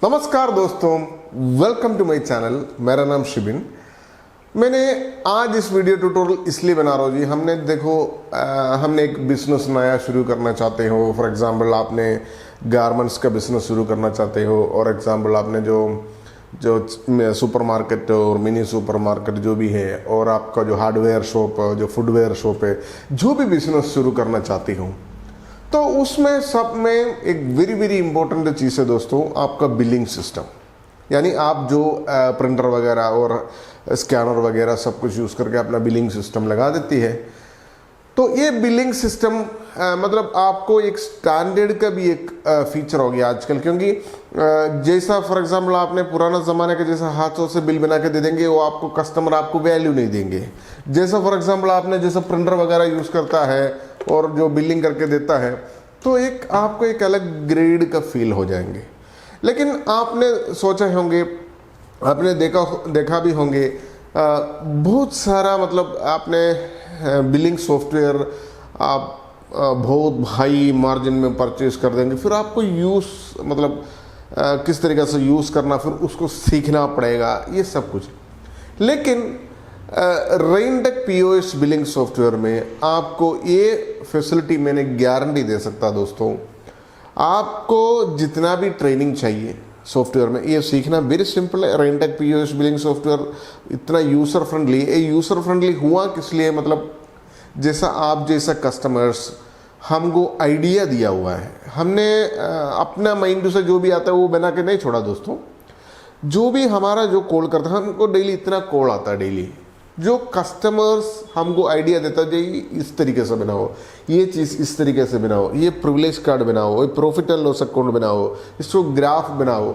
नमस्कार दोस्तों, welcome to my channel. मेरा नाम शिबिन। मैंने आज इस वीडियो ट्यूटोरियल इसलिए बना रहा हूँ जी, हमने एक बिजनेस नया शुरू करना चाहते हो। फॉर एग्जांपल आपने गारमेंट्स का बिजनेस शुरू करना चाहते हो, और एग्जांपल आपने जो सुपरमार्केट और मिनी सुपरमार्केट जो भी है, और आपका जो हार्डवेयर शॉप, जो फुटवेयर शॉप है, जो भी बिजनेस शुरू करना चाहती हो, तो उसमें सब में एक वेरी वेरी इंपॉर्टेंट चीज़ है दोस्तों, आपका बिलिंग सिस्टम। यानी आप जो प्रिंटर वगैरह और स्कैनर वगैरह सब कुछ यूज़ करके अपना बिलिंग सिस्टम लगा देती है। तो ये बिलिंग सिस्टम मतलब आपको एक स्टैंडर्ड का भी एक फीचर हो गया आजकल, क्योंकि जैसा फॉर एग्जांपल आपने पुराना ज़माने के जैसा हाथों से बिल बना के दे देंगे, वो आपको कस्टमर आपको वैल्यू नहीं देंगे। जैसा फॉर एग्जांपल आपने जैसा प्रिंटर वगैरह यूज़ करता है और जो बिलिंग करके देता है, तो आपको एक अलग ग्रेड का फील हो जाएंगे। लेकिन आपने सोचा होंगे, आपने देखा भी होंगे, बहुत सारा मतलब आपने बिलिंग सॉफ्टवेयर आप बहुत हाई मार्जिन में परचेज कर देंगे, फिर आपको किस तरीके से यूज़ करना, फिर उसको सीखना पड़ेगा, ये सब कुछ। लेकिन रेनटेक पीओएस बिलिंग सॉफ्टवेयर में आपको ये फैसिलिटी मैंने गारंटी दे सकता दोस्तों। आपको जितना भी ट्रेनिंग चाहिए सॉफ्टवेयर में, ये सीखना वेरी सिंपल है। रेनटेक पीओएस बिलिंग सॉफ्टवेयर इतना यूज़र फ्रेंडली है। यूज़र फ्रेंडली हुआ किस लिए, मतलब जैसा कस्टमर्स हमको आइडिया दिया हुआ है, हमने अपना माइंड से जो भी आता है वो बना के नहीं छोड़ा दोस्तों। जो भी हमारा जो कॉल करता है, हमको डेली इतना कॉल आता है डेली, जो कस्टमर्स हमको आइडिया देता है जी इस तरीके से बनाओ, ये चीज़ इस तरीके से बनाओ, ये प्रिविलेज कार्ड बनाओ, ये प्रॉफिट एंड लॉस अकाउंट बनाओ, इसको ग्राफ बनाओ,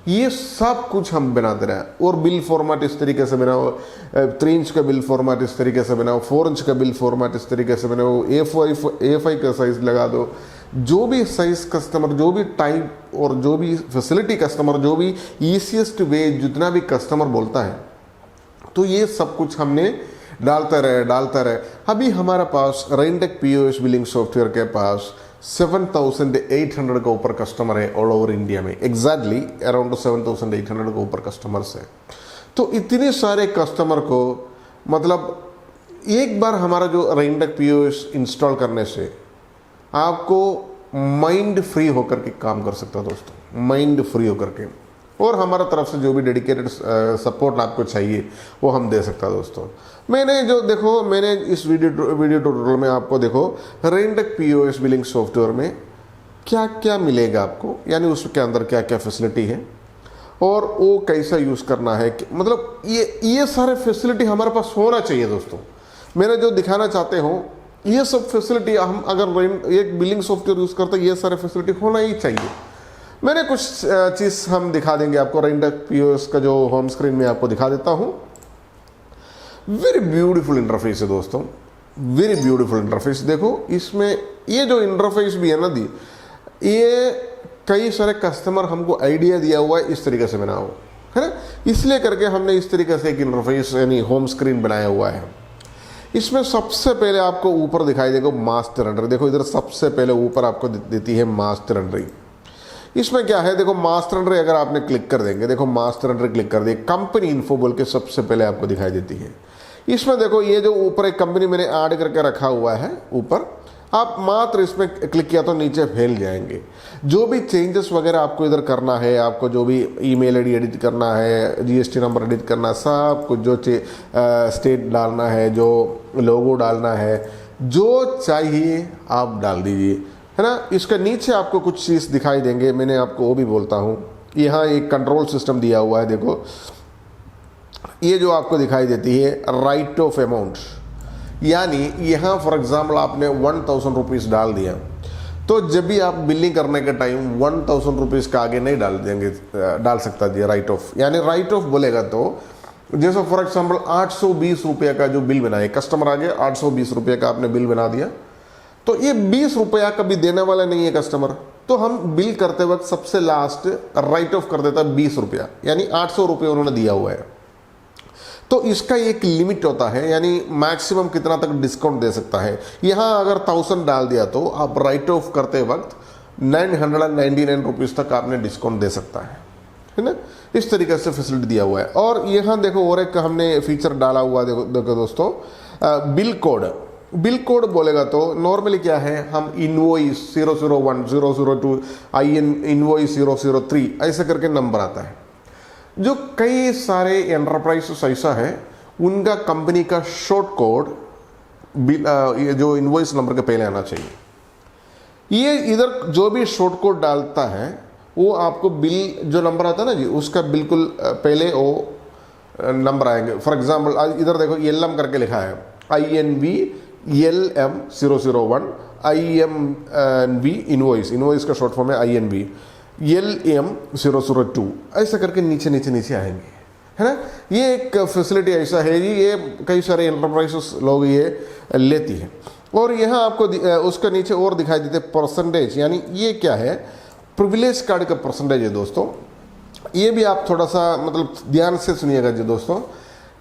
ये सब कुछ हम बनाते रहे। और बिल फॉर्मेट इस तरीके से बनाओ, 3 इंच का बिल फॉर्मेट इस तरीके से बनाओ, 4 इंच का बिल फॉर्मेट इस तरीके से बनाओ, A5 का साइज लगा दो। जो भी साइज कस्टमर, जो भी टाइप और जो भी फैसिलिटी कस्टमर, जो भी ईजीएस्ट वे जितना भी कस्टमर बोलता है, तो ये सब कुछ हमने डालते रहे। अभी हमारे पास रेनटेक पीओएस बिलिंग सॉफ्टवेयर के पास 7,800 के ऊपर कस्टमर है ऑल ओवर इंडिया में। एग्जैक्टली अराउंड 7,800 के ऊपर कस्टमर्स है। तो इतने सारे कस्टमर को मतलब एक बार हमारा जो रेनटेक पीओएस इंस्टॉल करने से आपको माइंड फ्री होकर के काम कर सकता है दोस्तों, माइंड फ्री होकर के। और हमारा तरफ से जो भी डेडिकेटेड सपोर्ट आपको चाहिए वो हम दे सकता है दोस्तों। मैंने इस वीडियो ट्यूटोरियल में आपको देखो रेनटेक पीओएस बिलिंग सॉफ्टवेयर में क्या क्या मिलेगा आपको, यानी उसके अंदर क्या क्या फैसिलिटी है और वो कैसा यूज़ करना है। मतलब ये सारे फैसिलिटी हमारे पास होना चाहिए दोस्तों। मैंने जो दिखाना चाहते हो ये सब फैसिलिटी, हम अगर एक बिलिंग सॉफ्टवेयर यूज़ करते हैं, ये सारे फैसिलिटी होना ही चाहिए। मैंने कुछ चीज़ हम दिखा देंगे आपको। रेनटेक पीओएस का जो होम स्क्रीन में आपको दिखा देता हूँ। वेरी ब्यूटीफुल इंटरफेस है दोस्तों, वेरी ब्यूटीफुल इंटरफेस। देखो इसमें ये जो इंटरफेस भी है ना दी, ये कई सारे कस्टमर हमको आइडिया दिया हुआ है इस तरीके से बनाओ, है ना। इसलिए करके हमने इस तरीके से एक इंटरफेस यानी होम स्क्रीन बनाया हुआ है। इसमें सबसे पहले आपको ऊपर दिखाई देगा मास्टर एंट्री। देखो इधर सबसे पहले ऊपर आपको देती है मास्टर एंट्री। इसमें क्या है, देखो मास्टर एंट्री अगर आपने क्लिक कर देंगे, देखो मास्टर एंट्री क्लिक कर दिए, कंपनी इन्फो बोल के सबसे पहले आपको दिखाई देती है। इसमें देखो ये जो ऊपर एक कंपनी मैंने ऐड करके रखा हुआ है ऊपर, आप मात्र इसमें क्लिक किया तो नीचे फैल जाएंगे। जो भी चेंजेस वगैरह आपको इधर करना है, आपको जो भी ईमेल आईडी एडिट करना है, जीएसटी नंबर एडिट करना, सब कुछ जो स्टेट डालना है, जो लोगो डालना है, जो चाहिए आप डाल दीजिए, है ना। इसके नीचे आपको कुछ चीज़ दिखाई देंगे, मैंने आपको वो भी बोलता हूँ। यहाँ एक कंट्रोल सिस्टम दिया हुआ है। देखो ये जो आपको दिखाई देती है राइट ऑफ अमाउंट, यानी यहाँ फॉर एग्जांपल आपने 1,000 रुपीज़ डाल दिया, तो जब भी आप बिलिंग करने के टाइम 1,000 रुपीज़ का आगे नहीं डाल सकता जी राइट ऑफ। यानी राइट ऑफ बोलेगा तो जैसे फॉर एग्जांपल 820 रुपये का जो बिल बनाए कस्टमर, आगे 820 रुपये का आपने बिल बना दिया, तो ये 20 रुपया कभी देने वाला नहीं है कस्टमर, तो हम बिल करते वक्त सबसे लास्ट राइट ऑफ कर देता है 20 रुपया, यानी 800 रुपये उन्होंने दिया हुआ है। तो इसका एक लिमिट होता है, यानी मैक्सिमम कितना तक डिस्काउंट दे सकता है। यहाँ अगर 1000 डाल दिया तो आप राइट ऑफ करते वक्त 999 रुपीज़ तक आपने डिस्काउंट दे सकता है। है ना। इस तरीके से फैसिलिटी दिया हुआ है। और यहाँ देखो और एक हमने फीचर डाला हुआ, देखो दोस्तों, बिल कोड। बिल कोड बोलेगा तो नॉर्मली क्या है, हम इनवॉइस 001, 002, इनवॉइस 003 ऐसे करके नंबर आता है। जो कई सारे एंटरप्राइज ऐसा है उनका कंपनी का शॉर्ट कोड ये जो इनवॉइस नंबर के पहले आना चाहिए। ये इधर जो भी शॉर्ट कोड डालता है वो आपको बिल जो नंबर आता है ना जी, उसका बिल्कुल पहले वो नंबर आएंगे। फॉर एग्जांपल इधर देखो LM करके लिखा है, INV LM 001, IMV इनवॉइस का शॉर्ट फॉर्म है INV LM 002, ऐसा करके नीचे नीचे नीचे आएंगे, है ना। ये एक फैसिलिटी ऐसा है जी, ये कई सारे एंटरप्राइजेस लोग ये लेती है। और यहाँ आपको उसका नीचे और दिखाई देते परसेंटेज, यानी ये क्या है, प्रिविलेज कार्ड का परसेंटेज है दोस्तों। ये भी आप थोड़ा सा मतलब ध्यान से सुनिएगा जी दोस्तों।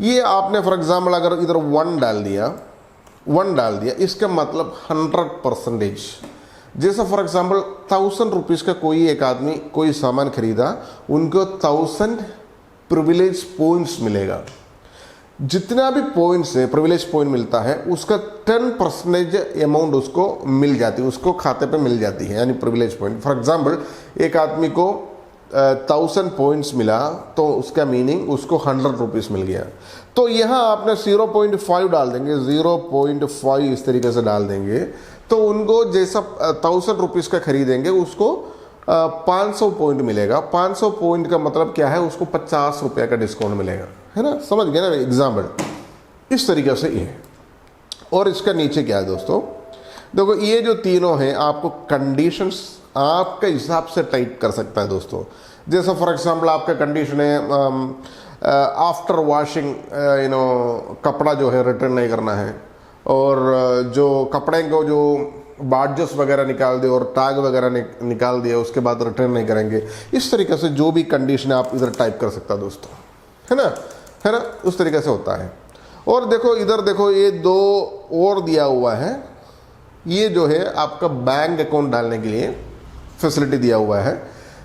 ये आपने फॉर एग्जाम्पल अगर इधर 1 डाल दिया, इसका मतलब 100%। जैसा फॉर एग्जाम्पल 1000 रुपीज़ का कोई एक आदमी कोई सामान खरीदा, उनको 1000 प्रिविलेज पॉइंट्स मिलेगा। जितना भी पॉइंट्स है, प्रिविलेज पॉइंट मिलता है, उसका 10% अमाउंट उसको मिल जाती है, उसको खाते पे मिल जाती है, यानी प्रिविलेज पॉइंट। फॉर एग्जाम्पल एक आदमी को 1000 पॉइंट्स मिला तो उसका मीनिंग उसको 100 रुपीज़ मिल गया। तो यहाँ आपने 0.5 डाल देंगे, 0.5 इस तरीके से डाल देंगे, तो उनको जैसा 1000 रुपीज़ का खरीदेंगे उसको 500 पॉइंट मिलेगा। 500 पॉइंट का मतलब क्या है, उसको 50 रुपये का डिस्काउंट मिलेगा, है ना। समझ गए ना एग्जाम्पल, इस तरीके से ये। और इसका नीचे क्या है दोस्तों, देखो ये जो तीनों हैं आपको कंडीशंस आपके हिसाब से टाइप कर सकता है दोस्तों। जैसा फॉर एग्जांपल आपका कंडीशन है आफ्टर वॉशिंग कपड़ा जो है रिटर्न नहीं करना है, और जो कपड़े को जो बार्जेस वगैरह निकाल दे और टैग वगैरह निकाल दिया उसके बाद रिटर्न नहीं करेंगे। इस तरीके से जो भी कंडीशन है आप इधर टाइप कर सकता है दोस्तों, है ना, उस तरीके से होता है। और देखो इधर देखो ये 2 और दिया हुआ है, ये जो है आपका बैंक अकाउंट डालने के लिए फैसिलिटी दिया हुआ है।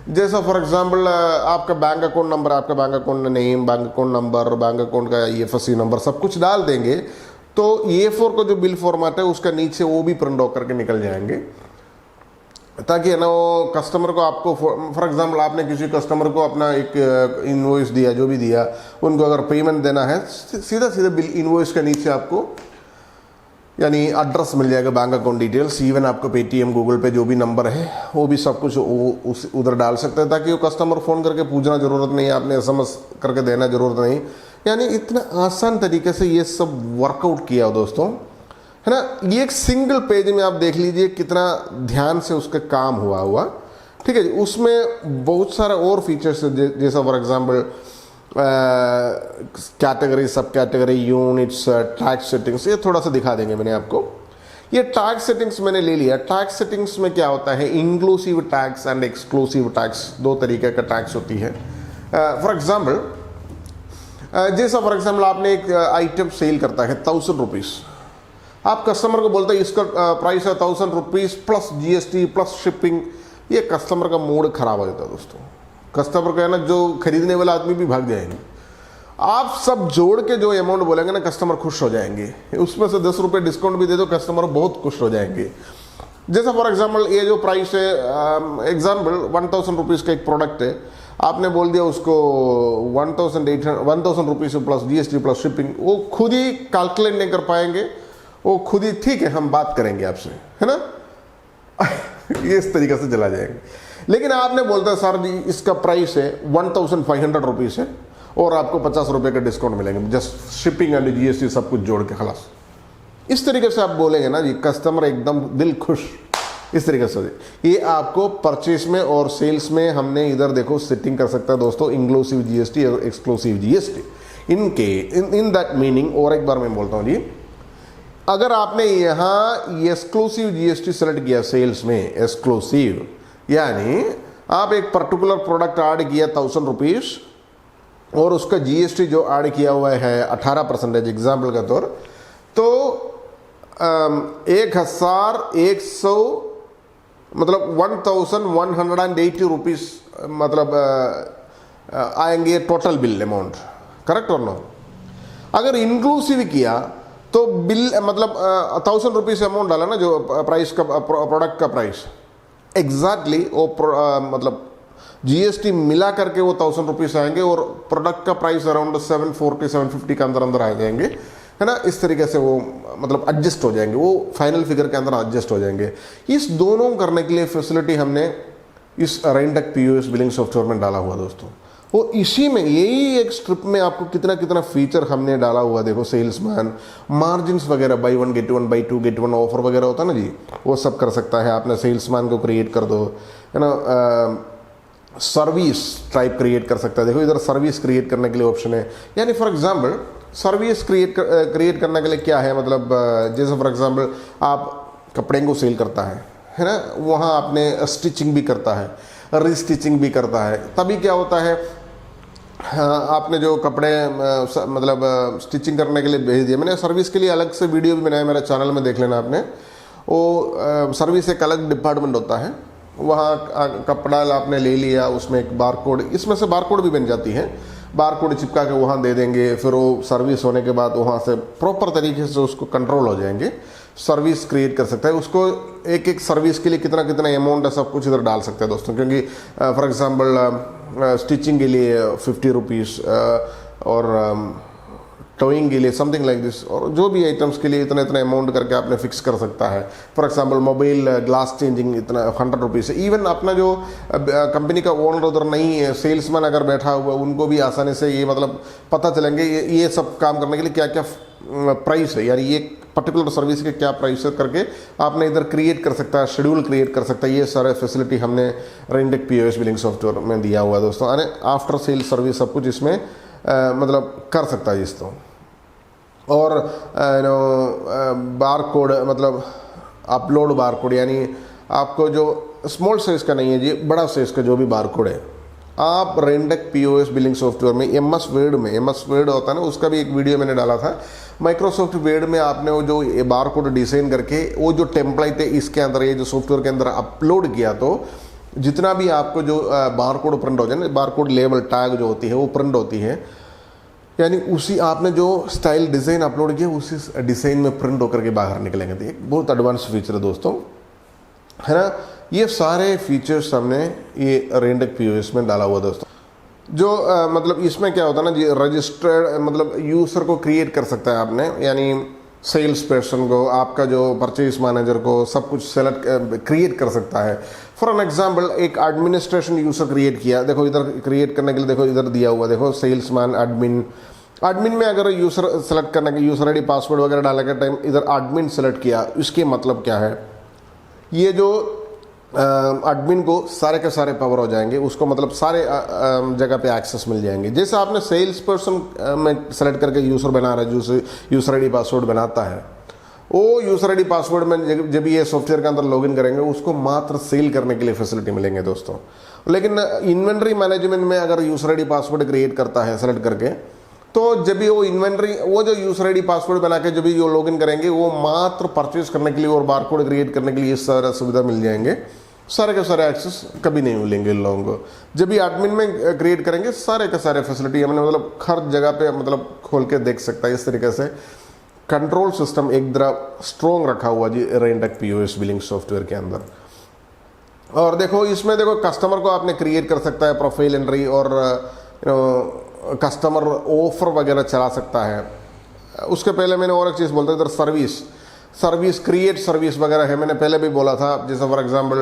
जैसा फॉर एग्जांपल आपका बैंक अकाउंट नंबर, आपका bank account name, bank account number, bank account का IFSC नंबर सब कुछ डाल देंगे तो A4 का जो बिल फॉर्मेट है उसका नीचे वो भी प्रिंट होकर के निकल जाएंगे, ताकि है ना वो कस्टमर को आपको फॉर एग्जांपल आपने किसी कस्टमर को अपना एक इनवॉइस दिया, जो भी दिया, उनको अगर पेमेंट देना है सीधा सीधा बिल इनवॉइस के नीचे आपको यानी एड्रेस मिल जाएगा, बैंक अकाउंट डिटेल्स, इवन आपको पेटीएम गूगल पे जो भी नंबर है वो भी सब कुछ उधर डाल सकते हैं, ताकि वो कस्टमर फ़ोन करके पूछना ज़रूरत नहीं, आपने SMS करके देना ज़रूरत नहीं। यानी इतना आसान तरीके से ये सब वर्कआउट किया हो दोस्तों, है ना। ये एक सिंगल पेज में आप देख लीजिए कितना ध्यान से उसका काम हुआ, ठीक है जी। उसमें बहुत सारा और फीचर्स है, जैसा फॉर एग्जांपल कैटेगरी, सब कैटेगरी, यूनिट्स, टैक्स सेटिंग्स, ये थोड़ा सा दिखा देंगे मैंने आपको। ये टैक्स सेटिंग्स मैंने ले लिया। टैक्स सेटिंग्स में क्या होता है, inclusive tax and exclusive tax, 2 तरीके का टैक्स होती है। फॉर एग्जांपल जैसा फॉर एग्जांपल आपने एक आइटम सेल करता है 1000 रुपीज़, आप कस्टमर को बोलते हैं इसका प्राइस है 1000 rupees plus GST plus shipping. ये कस्टमर का मूड खराब हो जाता है दोस्तों। कस्टमर का है ना, जो खरीदने वाला आदमी भी भाग जाएंगे। आप सब जोड़ के जो अमाउंट बोलेंगे ना, कस्टमर खुश हो जाएंगे। उसमें से 10 रुपये डिस्काउंट भी दे दो, कस्टमर बहुत खुश हो जाएंगे। जैसा फॉर एग्जांपल ये जो प्राइस है, एग्जांपल 1000 रुपीज़ का एक प्रोडक्ट है, आपने बोल दिया उसको 1000 rupees plus GST plus shipping. वो खुद ही कैलकुलेट नहीं कर पाएंगे, वो खुद ही ठीक है हम बात करेंगे आपसे, है ना ये इस तरीके से चला जाएंगे। लेकिन आपने बोलता है सर जी इसका प्राइस है 1500 रुपीज़ है और आपको 50 रुपये का डिस्काउंट मिलेंगे, जस्ट शिपिंग एंड GST सब कुछ जोड़ के खलास। इस तरीके से आप बोलेंगे ना जी, कस्टमर एकदम दिल खुश। इस तरीके से ये आपको परचेज में और सेल्स में हमने इधर देखो सेटिंग कर सकता है दोस्तों, इंक्लूसिव GST और exclusive GST in that meaning. और एक बार मैं बोलता हूँ जी, अगर आपने यहाँ एक्सक्लूसिव GST सेलेक्ट किया सेल्स में, एक्सक्लूसिव यानी आप एक पर्टिकुलर प्रोडक्ट ऐड किया 1000 रुपीज़ और उसका GST जो ऐड किया हुआ है 18% एग्जाम्पल का तौर, तो 1100 मतलब 1180 रुपीज़ मतलब आएंगे टोटल बिल अमाउंट, करेक्ट और नो? अगर इंक्लूसिव किया तो बिल मतलब 1000 रुपीज़ अमाउंट डाला ना, जो प्राइस का प्रोडक्ट का प्राइस एग्जैक्टली वो मतलब जीएसटी मिला करके वो 1000 रुपीज़ आएंगे और प्रोडक्ट का प्राइस अराउंड 740 750 के अंदर अंदर आ जाएंगे, है ना। इस तरीके से वो मतलब एडजस्ट हो जाएंगे, वो फाइनल फिगर के अंदर एडजस्ट हो जाएंगे। इस दोनों करने के लिए फैसिलिटी हमने इस रेंडक पीओएस बिलिंग सॉफ्टवेयर में डाला हुआ दोस्तों। वो इसी में यही एक स्ट्रिप में आपको कितना कितना फीचर हमने डाला हुआ, देखो सेल्समैन, मार्जिन्स वगैरह, buy 1 get 1, buy 2 get 1 offer वगैरह होता है ना जी, वो सब कर सकता है। आपने सेल्समैन को क्रिएट कर दो, है ना। सर्विस टाइप क्रिएट कर सकता है, देखो इधर सर्विस क्रिएट करने के लिए ऑप्शन है। यानी फॉर एग्जांपल सर्विस क्रिएट करने के लिए क्या है, मतलब जैसे फॉर एग्जांपल आप कपड़े को सेल करता है ना, वहाँ आपने स्टिचिंग भी करता है, रिस्टिचिंग भी करता है। तभी क्या होता है, हाँ, आपने जो कपड़े मतलब स्टिचिंग करने के लिए भेज दिए, मैंने सर्विस के लिए अलग से वीडियो भी बनाया, मेरे चैनल में देख लेना आपने। वो सर्विस एक अलग डिपार्टमेंट होता है, वहाँ कपड़ा आपने ले लिया, उसमें एक बारकोड, इसमें से बारकोड भी बन जाती है, बारकोड चिपका के वहाँ दे देंगे, फिर वो सर्विस होने के बाद वहाँ से प्रॉपर तरीके से उसको कंट्रोल हो जाएंगे। सर्विस क्रिएट कर सकता है, उसको एक एक सर्विस के लिए कितना कितना अमाउंट है सब कुछ इधर डाल सकते हैं दोस्तों। क्योंकि फॉर एग्जांपल स्टिचिंग के लिए 50 रुपीज़ और टोइंग के लिए समथिंग लाइक दिस, और जो भी आइटम्स के लिए इतना इतना अमाउंट करके आपने फिक्स कर सकता है। For example mobile glass changing इतना 100 रुपीज़ है। इवन अपना जो कंपनी का ओनर उधर नहीं है, सेल्समैन अगर बैठा हुआ, उनको भी आसानी से ये मतलब पता चलेंगे ये सब काम करने के लिए क्या क्या प्राइस है, यानी ये पर्टिकुलर सर्विस के क्या प्राइस है करके आपने इधर क्रिएट कर सकता है, शेड्यूल क्रिएट कर सकता है। ये सारे फैसिलिटी हमने रेंडक पीओएस बिलिंग सॉफ्टवेयर में दिया हुआ है दोस्तों। यानी आफ्टर सेल सर्विस सब कुछ इसमें मतलब कर सकता है दोस्तों। और बार कोड मतलब अपलोड बार कोड, यानी आपको जो स्मॉल साइज़ का नहीं है जी, बड़ा साइज़ का जो भी बार कोड है, आप रेंडक पीओएस बिलिंग सॉफ्टवेयर में एमएस वर्ड होता है ना, उसका भी एक वीडियो मैंने डाला था। माइक्रोसॉफ्ट वर्ड में आपने वो जो बार कोड डिज़ाइन करके वो जो टेम्पलेट है इसके अंदर, ये जो सॉफ्टवेयर के अंदर अपलोड किया, तो जितना भी आपको जो बार कोड प्रिंट हो जाए ना, बार कोड लेबल टैग जो होती है वो प्रिंट होती है, यानी उसी आपने जो स्टाइल डिज़ाइन अपलोड किया उसी डिज़ाइन में प्रिंट होकर के बाहर निकलेंगे। तो एक बहुत एडवांस फीचर है दोस्तों, है ना। ये सारे फीचर्स हमने ये रेंडक पीओएस में डाला हुआ दोस्तों। जो मतलब इसमें क्या होता है ना जी, रजिस्टर्ड मतलब यूज़र को क्रिएट कर सकता है आपने, यानी सेल्स पर्सन को, आपका जो परचेज मैनेजर को, सब कुछ सेलेक्ट क्रिएट कर सकता है। फॉर एन एग्जांपल एक एडमिनिस्ट्रेशन यूज़र क्रिएट किया, देखो इधर क्रिएट करने के लिए देखो इधर दिया हुआ, देखो सेल्समैन एडमिन में अगर यूज़र सेलेक्ट करने के यूज़र आईडी पासवर्ड वगैरह डालने के टाइम इधर एडमिन सेलेक्ट किया, इसके मतलब क्या है, ये जो एडमिन को सारे के सारे पावर हो जाएंगे, उसको मतलब सारे जगह पे एक्सेस मिल जाएंगे। जैसे आपने सेल्स पर्सन में सेलेक्ट करके यूज़र बना रहा है, जो यूज़र आईडी पासवर्ड बनाता है, वो यूज़र आईडी पासवर्ड में जब ये सॉफ्टवेयर के अंदर लॉगिन करेंगे उसको मात्र सेल करने के लिए फैसिलिटी मिलेंगे दोस्तों। लेकिन इन्वेंट्री मैनेजमेंट में अगर यूज़र आईडी पासवर्ड क्रिएट करता है सेलेक्ट करके, तो जब भी वो इन्वेंट्री वो जो यूज़र आईडी पासवर्ड बना के जब भी वो लॉगिन करेंगे, वो मात्र परचेज करने के लिए और बारकोड क्रिएट करने के लिए सारा सुविधा मिल जाएंगे। सारे के सारे एक्सेस कभी नहीं मिलेंगे इन लोगों को। जब भी एडमिन में क्रिएट करेंगे सारे के सारे फैसिलिटी हमने मतलब हर जगह पे मतलब खोल के देख सकता है। इस तरीके से कंट्रोल सिस्टम एक तरह स्ट्रॉन्ग रखा हुआ जी रेंडक पीओएस बिलिंग सॉफ्टवेयर के अंदर। और देखो इसमें देखो कस्टमर को आपने क्रिएट कर सकता है, प्रोफाइल एंट्री, और कस्टमर ऑफर वगैरह चला सकता है। उसके पहले मैंने और एक चीज़ बोलता इधर सर्विस क्रिएट सर्विस वगैरह है, मैंने पहले भी बोला था। जैसे फॉर एग्जांपल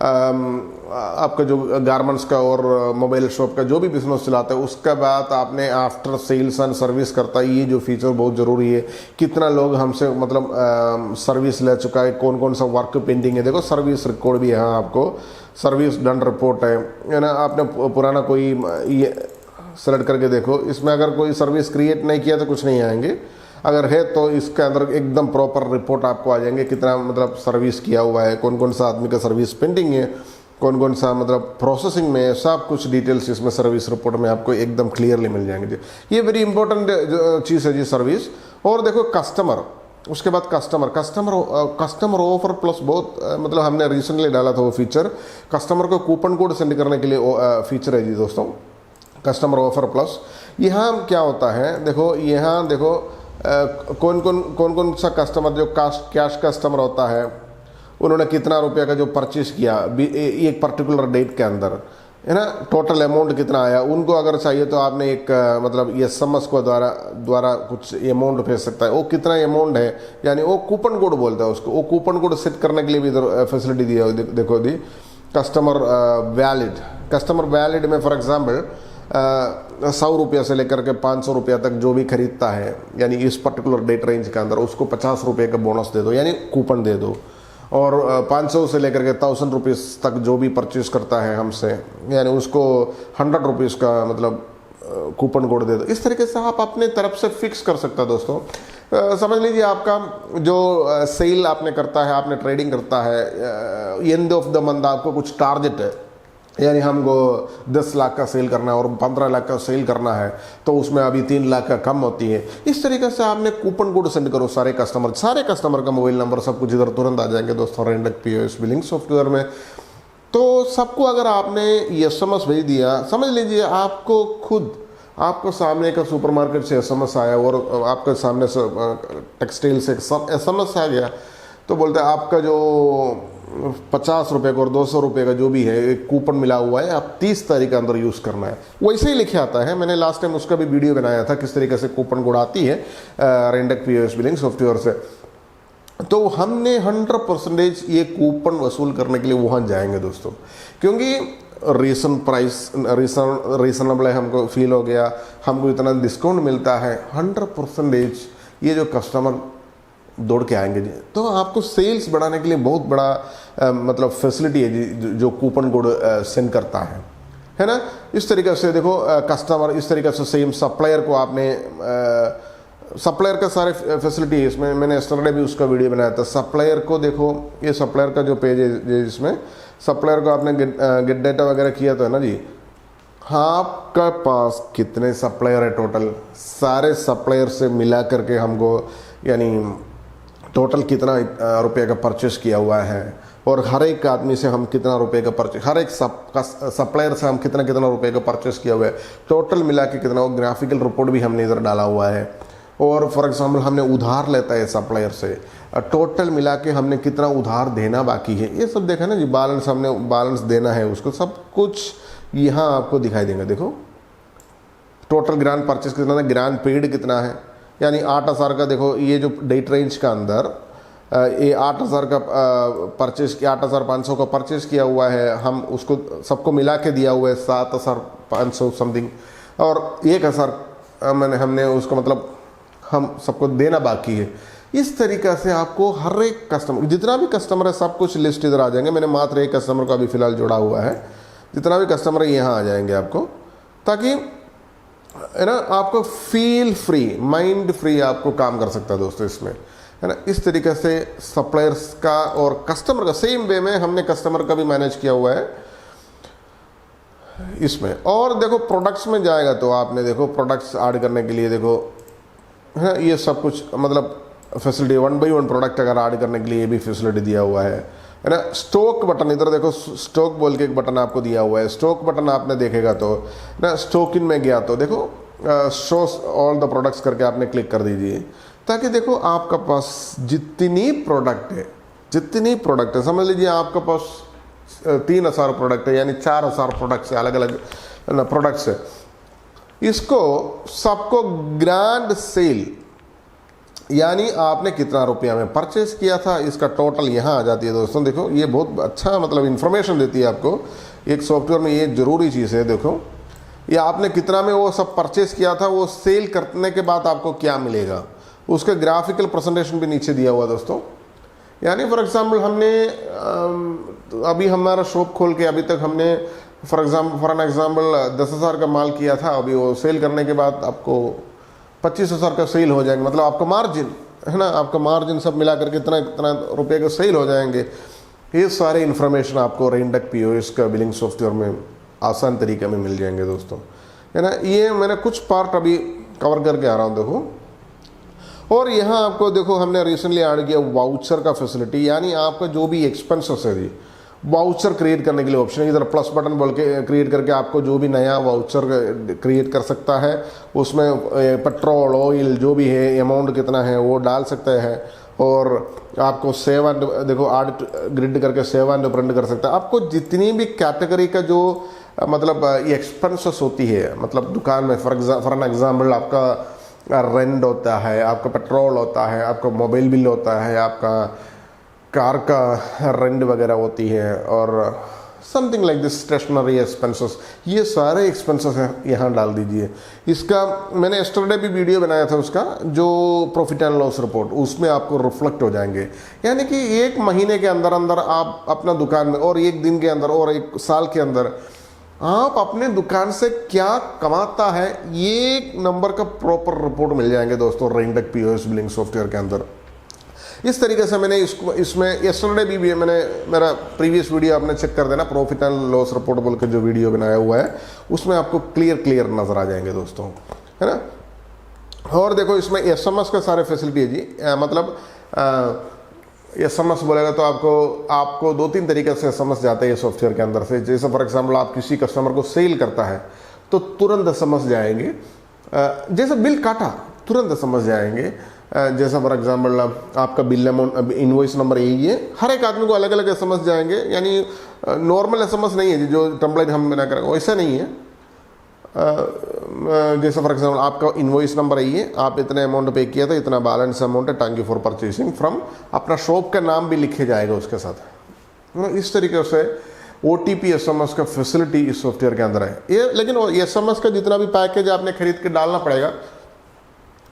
आपका जो गारमेंट्स का और मोबाइल शॉप का जो भी बिजनेस चलाता है, उसका बाद आपने आफ्टर सेल्स एंड सर्विस करता है, ये जो फीचर बहुत ज़रूरी है। कितना लोग हमसे मतलब सर्विस ले चुका है, कौन कौन सा वर्क पेंडिंग है, देखो सर्विस रिकॉर्ड भी है, आपको सर्विस डन रिपोर्ट है ना। आपने पुराना कोई ये सेलेक्ट करके देखो, इसमें अगर कोई सर्विस क्रिएट नहीं किया तो कुछ नहीं आएंगे, अगर है तो इसके अंदर एकदम प्रॉपर रिपोर्ट आपको आ जाएंगे, कितना मतलब सर्विस किया हुआ है, कौन कौन सा आदमी का सर्विस पेंडिंग है, कौन कौन सा मतलब प्रोसेसिंग में है, सब कुछ डिटेल्स इसमें सर्विस रिपोर्ट में आपको एकदम क्लियरली मिल जाएंगे जी। ये वेरी इंपॉर्टेंट चीज़ है जी सर्विस। और देखो कस्टमर, उसके बाद कस्टमर ऑफर प्लस बहुत मतलब हमने रिसेंटली डाला था वो फीचर, कस्टमर को कूपन कोड सेंड करने के लिए फीचर है जी दोस्तों। Customer offer plus. यहाँ क्या होता है, देखो यहाँ देखो कौन कौन सा कस्टमर जो कैश कस्टमर होता है, उन्होंने कितना रुपये का जो परचेस किया एक पर्टिकुलर डेट के अंदर, है ना, टोटल अमाउंट कितना आया, उनको अगर चाहिए तो आपने एक मतलब ये SMS को द्वारा कुछ अमाउंट भेज सकता है। वो कितना अमाउंट है, यानी वो कूपन कोड बोलता है उसको, वो कूपन कोड सेट करने के लिए भी इधर फैसिलिटी दिया देखो दी कस्टमर वैलिड में फॉर एग्जांपल 100 रुपये से लेकर के 500 रुपया तक जो भी खरीदता है, यानी इस पर्टिकुलर डेट रेंज के अंदर, उसको 50 रुपये का बोनस दे दो, यानी कूपन दे दो। और 500 से लेकर के 1000 रुपीज़ तक जो भी परचेज करता है हमसे, यानी उसको 100 रुपीज़ का मतलब कूपन कोड दे दो। इस तरीके से आप अपने तरफ से फिक्स कर सकता है दोस्तों। समझ लीजिए आपका जो सेल आपने करता है, आपने ट्रेडिंग करता है, एंड ऑफ द मंथ आपको कुछ टारगेट है, यानी हमको 10 लाख का सेल करना है और 15 लाख का सेल करना है, तो उसमें अभी 3 लाख का कम होती है। इस तरीके से आपने कूपन कोड सेंड करो सारे कस्टमर का मोबाइल नंबर सब कुछ इधर तुरंत आ जाएंगे दोस्तों रेंडक POS बिलिंग सॉफ्टवेयर में। तो सबको अगर आपने SMS भेज दिया, समझ लीजिए आपको सामने का सुपरमार्केट से SMS आया और आपके सामने से टेक्सटाइल से SMS आ गया, तो बोलते हैं आपका जो 50 रुपये का और 200 रुपये का जो भी है एक कूपन मिला हुआ है, आप 30 तारीख के अंदर यूज़ करना है। वैसे ही लिखे आता है, मैंने लास्ट टाइम उसका भी वीडियो बनाया था किस तरीके से कूपन कोड आती है रेंडक POS बिलिंग सॉफ्टवेयर से। तो हमने 100% ये कूपन वसूल करने के लिए वहाँ जाएंगे दोस्तों, क्योंकि रीजनेबल है, हमको फील हो गया, हमको इतना डिस्काउंट मिलता है, 100% ये जो कस्टमर दौड़ के आएंगे जी। तो आपको सेल्स बढ़ाने के लिए बहुत बड़ा मतलब फैसिलिटी है जी, जो कूपन कोड सेंड करता है ना। इस तरीके से देखो कस्टमर, इस तरीके से सेम सप्लायर को आपने सप्लायर का सारे फैसिलिटी है इसमें, मैंने यस्टरडे भी उसका वीडियो बनाया था। सप्लायर को देखो, ये सप्लायर का जो पेज है जिसमें सप्लायर को आपने गेट डेटा वगैरह किया तो है ना जी। आपका पास कितने सप्लायर है टोटल, सारे सप्लायर से मिला करके हमको यानी टोटल कितना रुपये का परचेस किया हुआ है, और हर एक आदमी से हम कितना रुपये का परचेस, हर एक सप्लायर से हम कितना रुपये का परचेस किया हुआ है, टोटल मिला के कितना, वो ग्राफिकल रिपोर्ट भी हमने इधर डाला हुआ है। और फॉर एग्जांपल हमने उधार लेता है सप्लायर से, टोटल मिला के हमने कितना उधार देना बाकी है, ये सब देखा ना जी। हमने बैलेंस देना है उसको, सब कुछ यहाँ आपको दिखाई देंगे। देखो टोटल ग्रांड परचेस कितना है, ग्रांड पेड कितना है, यानी 8000 का। देखो ये जो डेट रेंज का अंदर ये 8000 का परचेस किया, 8500 का परचेस किया हुआ है, हम उसको सबको मिला के दिया हुआ है 7500 समथिंग, और 1000 हमने उसको मतलब हम सबको देना बाकी है। इस तरीक़ा से आपको हर एक कस्टमर, जितना भी कस्टमर है सब कुछ लिस्ट इधर आ जाएंगे। मैंने मात्र एक कस्टमर का अभी फ़िलहाल जोड़ा हुआ है, जितना भी कस्टमर है यहाँ आ जाएंगे आपको, ताकि है ना आपको फील फ्री, माइंड फ्री आपको काम कर सकता है दोस्तों इसमें, है ना। इस तरीके से सप्लायर्स का और कस्टमर का सेम वे में हमने कस्टमर का भी मैनेज किया हुआ है इसमें। और देखो प्रोडक्ट्स में जाएगा तो आपने देखो प्रोडक्ट्स ऐड करने के लिए देखो है ना, ये सब कुछ मतलब फैसिलिटी 1 by 1 प्रोडक्ट अगर ऐड करने के लिए ये भी फैसिलिटी दिया हुआ है ना। स्टॉक बटन, इधर देखो स्टॉक बोल के एक बटन आपको दिया हुआ है। स्टॉक बटन आपने देखेगा तो ना, स्टॉक इन में गया तो देखो शो ऑल द प्रोडक्ट्स करके आपने क्लिक कर दीजिए, ताकि देखो आपका पास जितनी प्रोडक्ट है, समझ लीजिए आपका पास 3000 प्रोडक्ट है, यानी 4000 प्रोडक्ट्स है, अलग अलग प्रोडक्ट्स है। इसको सबको ग्रैंड सेल, यानी आपने कितना रुपया में परचेस किया था, इसका टोटल यहाँ आ जाती है दोस्तों। देखो ये बहुत अच्छा मतलब इन्फॉर्मेशन देती है आपको एक सॉफ्टवेयर में, ये ज़रूरी चीज़ है। देखो ये आपने कितना में वो सब परचेस किया था, वो सेल करने के बाद आपको क्या मिलेगा, उसका ग्राफिकल प्रेजेंटेशन भी नीचे दिया हुआ दोस्तों। यानी फॉर एग्जांपल हमने अभी हमारा शॉप खोल के अभी तक हमने फॉर एन एग्जांपल 10,000 का माल किया था, अभी वो सेल करने के बाद आपको 25,000 का सेल हो जाएंगे, मतलब आपका मार्जिन है ना, आपका मार्जिन सब मिला करके इतना रुपये का सेल हो जाएंगे। ये सारे इन्फॉर्मेशन आपको रेंडक POS का बिलिंग सॉफ्टवेयर में आसान तरीके में मिल जाएंगे दोस्तों, है ना। ये मैंने कुछ पार्ट अभी कवर करके आ रहा हूँ देखो। और यहाँ आपको देखो हमने रिसेंटली ऐड किया वाउचर का फैसिलिटी, यानी आपका जो भी एक्सपेंसेस है जी, वाउचर क्रिएट करने के लिए ऑप्शन है, इधर प्लस बटन बोल के क्रिएट करके आपको जो भी नया वाउचर क्रिएट कर सकता है, उसमें पेट्रोल ऑयल जो भी है अमाउंट कितना है वो डाल सकते हैं, और आपको सेव एंड देखो आर्ट ग्रिड करके सेव एंड प्रिंट कर सकता है। आपको जितनी भी कैटेगरी का जो मतलब ये एक्सपेंसेस होती है, मतलब दुकान में फॉर एन एग्जाम्पल आपका रेंट होता है, आपका पेट्रोल होता है, आपका मोबाइल बिल होता है, आपका कार का रेंट वगैरह होती है, और something like this stationery expenses, ये सारे एक्सपेंसेस यहाँ डाल दीजिए। इसका मैंने यस्टरडे भी वीडियो बनाया था उसका, जो प्रॉफिट एंड लॉस रिपोर्ट, उसमें आपको रिफ्लेक्ट हो जाएंगे। यानी कि एक महीने के अंदर अंदर आप अपना दुकान में, और एक दिन के अंदर, और एक साल के अंदर आप अपने दुकान से क्या कमाता है, ये एक नंबर का प्रॉपर रिपोर्ट मिल जाएंगे दोस्तों रेंडेक पीओएस बिलिंग सॉफ्टवेयर के अंदर। इस तरीके से मैंने इसमें यस्टरडे भी मैंने मेरा प्रीवियस वीडियो आपने चेक कर देना, प्रॉफिट एंड लॉस रिपोर्ट बोल के जो वीडियो बनाया हुआ है, उसमें आपको क्लियर नज़र आ जाएंगे दोस्तों, है ना। और देखो इसमें एसएमएस का सारे फैसिलिटी है जी, मतलब एसएमएस बोलेगा तो आपको 2-3 तरीके से एसएमएस जाते हैं सॉफ्टवेयर के अंदर से। जैसे फॉर एग्जाम्पल आप किसी कस्टमर को सेल करता है तो तुरंत एसएमएस जाएंगे, जैसे बिल काटा तुरंत एसएमएस जाएंगे। जैसा फॉर एग्जाम्पल आपका बिल अमाउंट इनवॉइस नंबर यही है, हर एक आदमी को अलग अलग एसएमएस जाएंगे, यानी नॉर्मल एसएमएस नहीं है जो टेम्पलेट हम बना करेंगे वैसा नहीं है। जैसे फॉर एग्जाम्पल आपका इनवॉइस नंबर यही है, आप इतने अमाउंट पे किया था, इतना बैलेंस अमाउंट है, thank you for purchasing from, अपना शॉप का नाम भी लिखे जाएगा उसके साथ। इस तरीके से OTP एसएमएस का फैसिलिटी इस सॉफ्टवेयर के अंदर है ये। लेकिन एसएमएस का जितना भी पैकेज आपने खरीद के डालना पड़ेगा,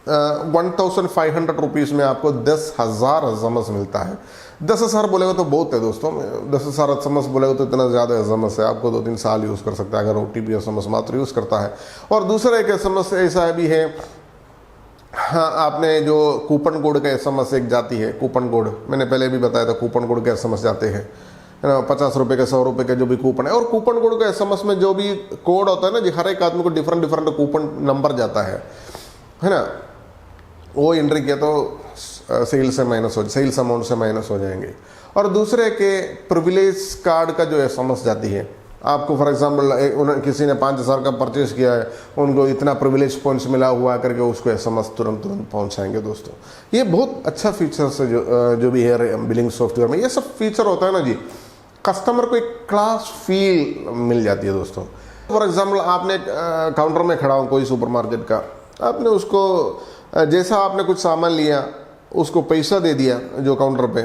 1500 रुपीज़ में आपको 10,000 एसएमएस मिलता है। 10,000 बोलेगा तो बहुत है दोस्तों, 10,000 एसएमएस बोलेगा तो इतना ज़्यादा एसएमएस है, आपको 2-3 साल यूज़ कर सकता है अगर OTP एसएमएस मात्र यूज़ करता है। और दूसरा एक एसएमएस ऐसा भी है, हाँ, आपने जो कूपन कोड का एसएमएस एक जाती है, कूपन कोड मैंने पहले भी बताया था, कूपन कोड के एसएमएस जाते हैं, है ना, 50 रुपये के 100 रुपये के जो भी कूपन है। और कूपन कोड का एसएमएस में जो भी कोड होता है ना जी, हर एक आदमी को डिफरेंट कूपन नंबर जाता है ना, वो एंट्री किया तो सेल्स अमाउंट से माइनस हो जाएंगे। और दूसरे के प्रिविलेज कार्ड का जो एसएमएस जाती है, आपको फॉर एग्जांपल किसी ने 5,000 का परचेज किया है, उनको इतना प्रिविलेज पॉइंट्स मिला हुआ करके उसको एसएमएस तुरंत पहुंचाएंगे दोस्तों। ये बहुत अच्छा फीचर्स है जो भी है बिलिंग सॉफ्टवेयर में। ये सब फीचर होता है ना जी, कस्टमर को एक क्लास फील मिल जाती है दोस्तों। फॉर एग्जाम्पल आपने काउंटर में खड़ा हो कोई सुपरमार्केट का, आपने उसको जैसा आपने कुछ सामान लिया, उसको पैसा दे दिया जो काउंटर पे,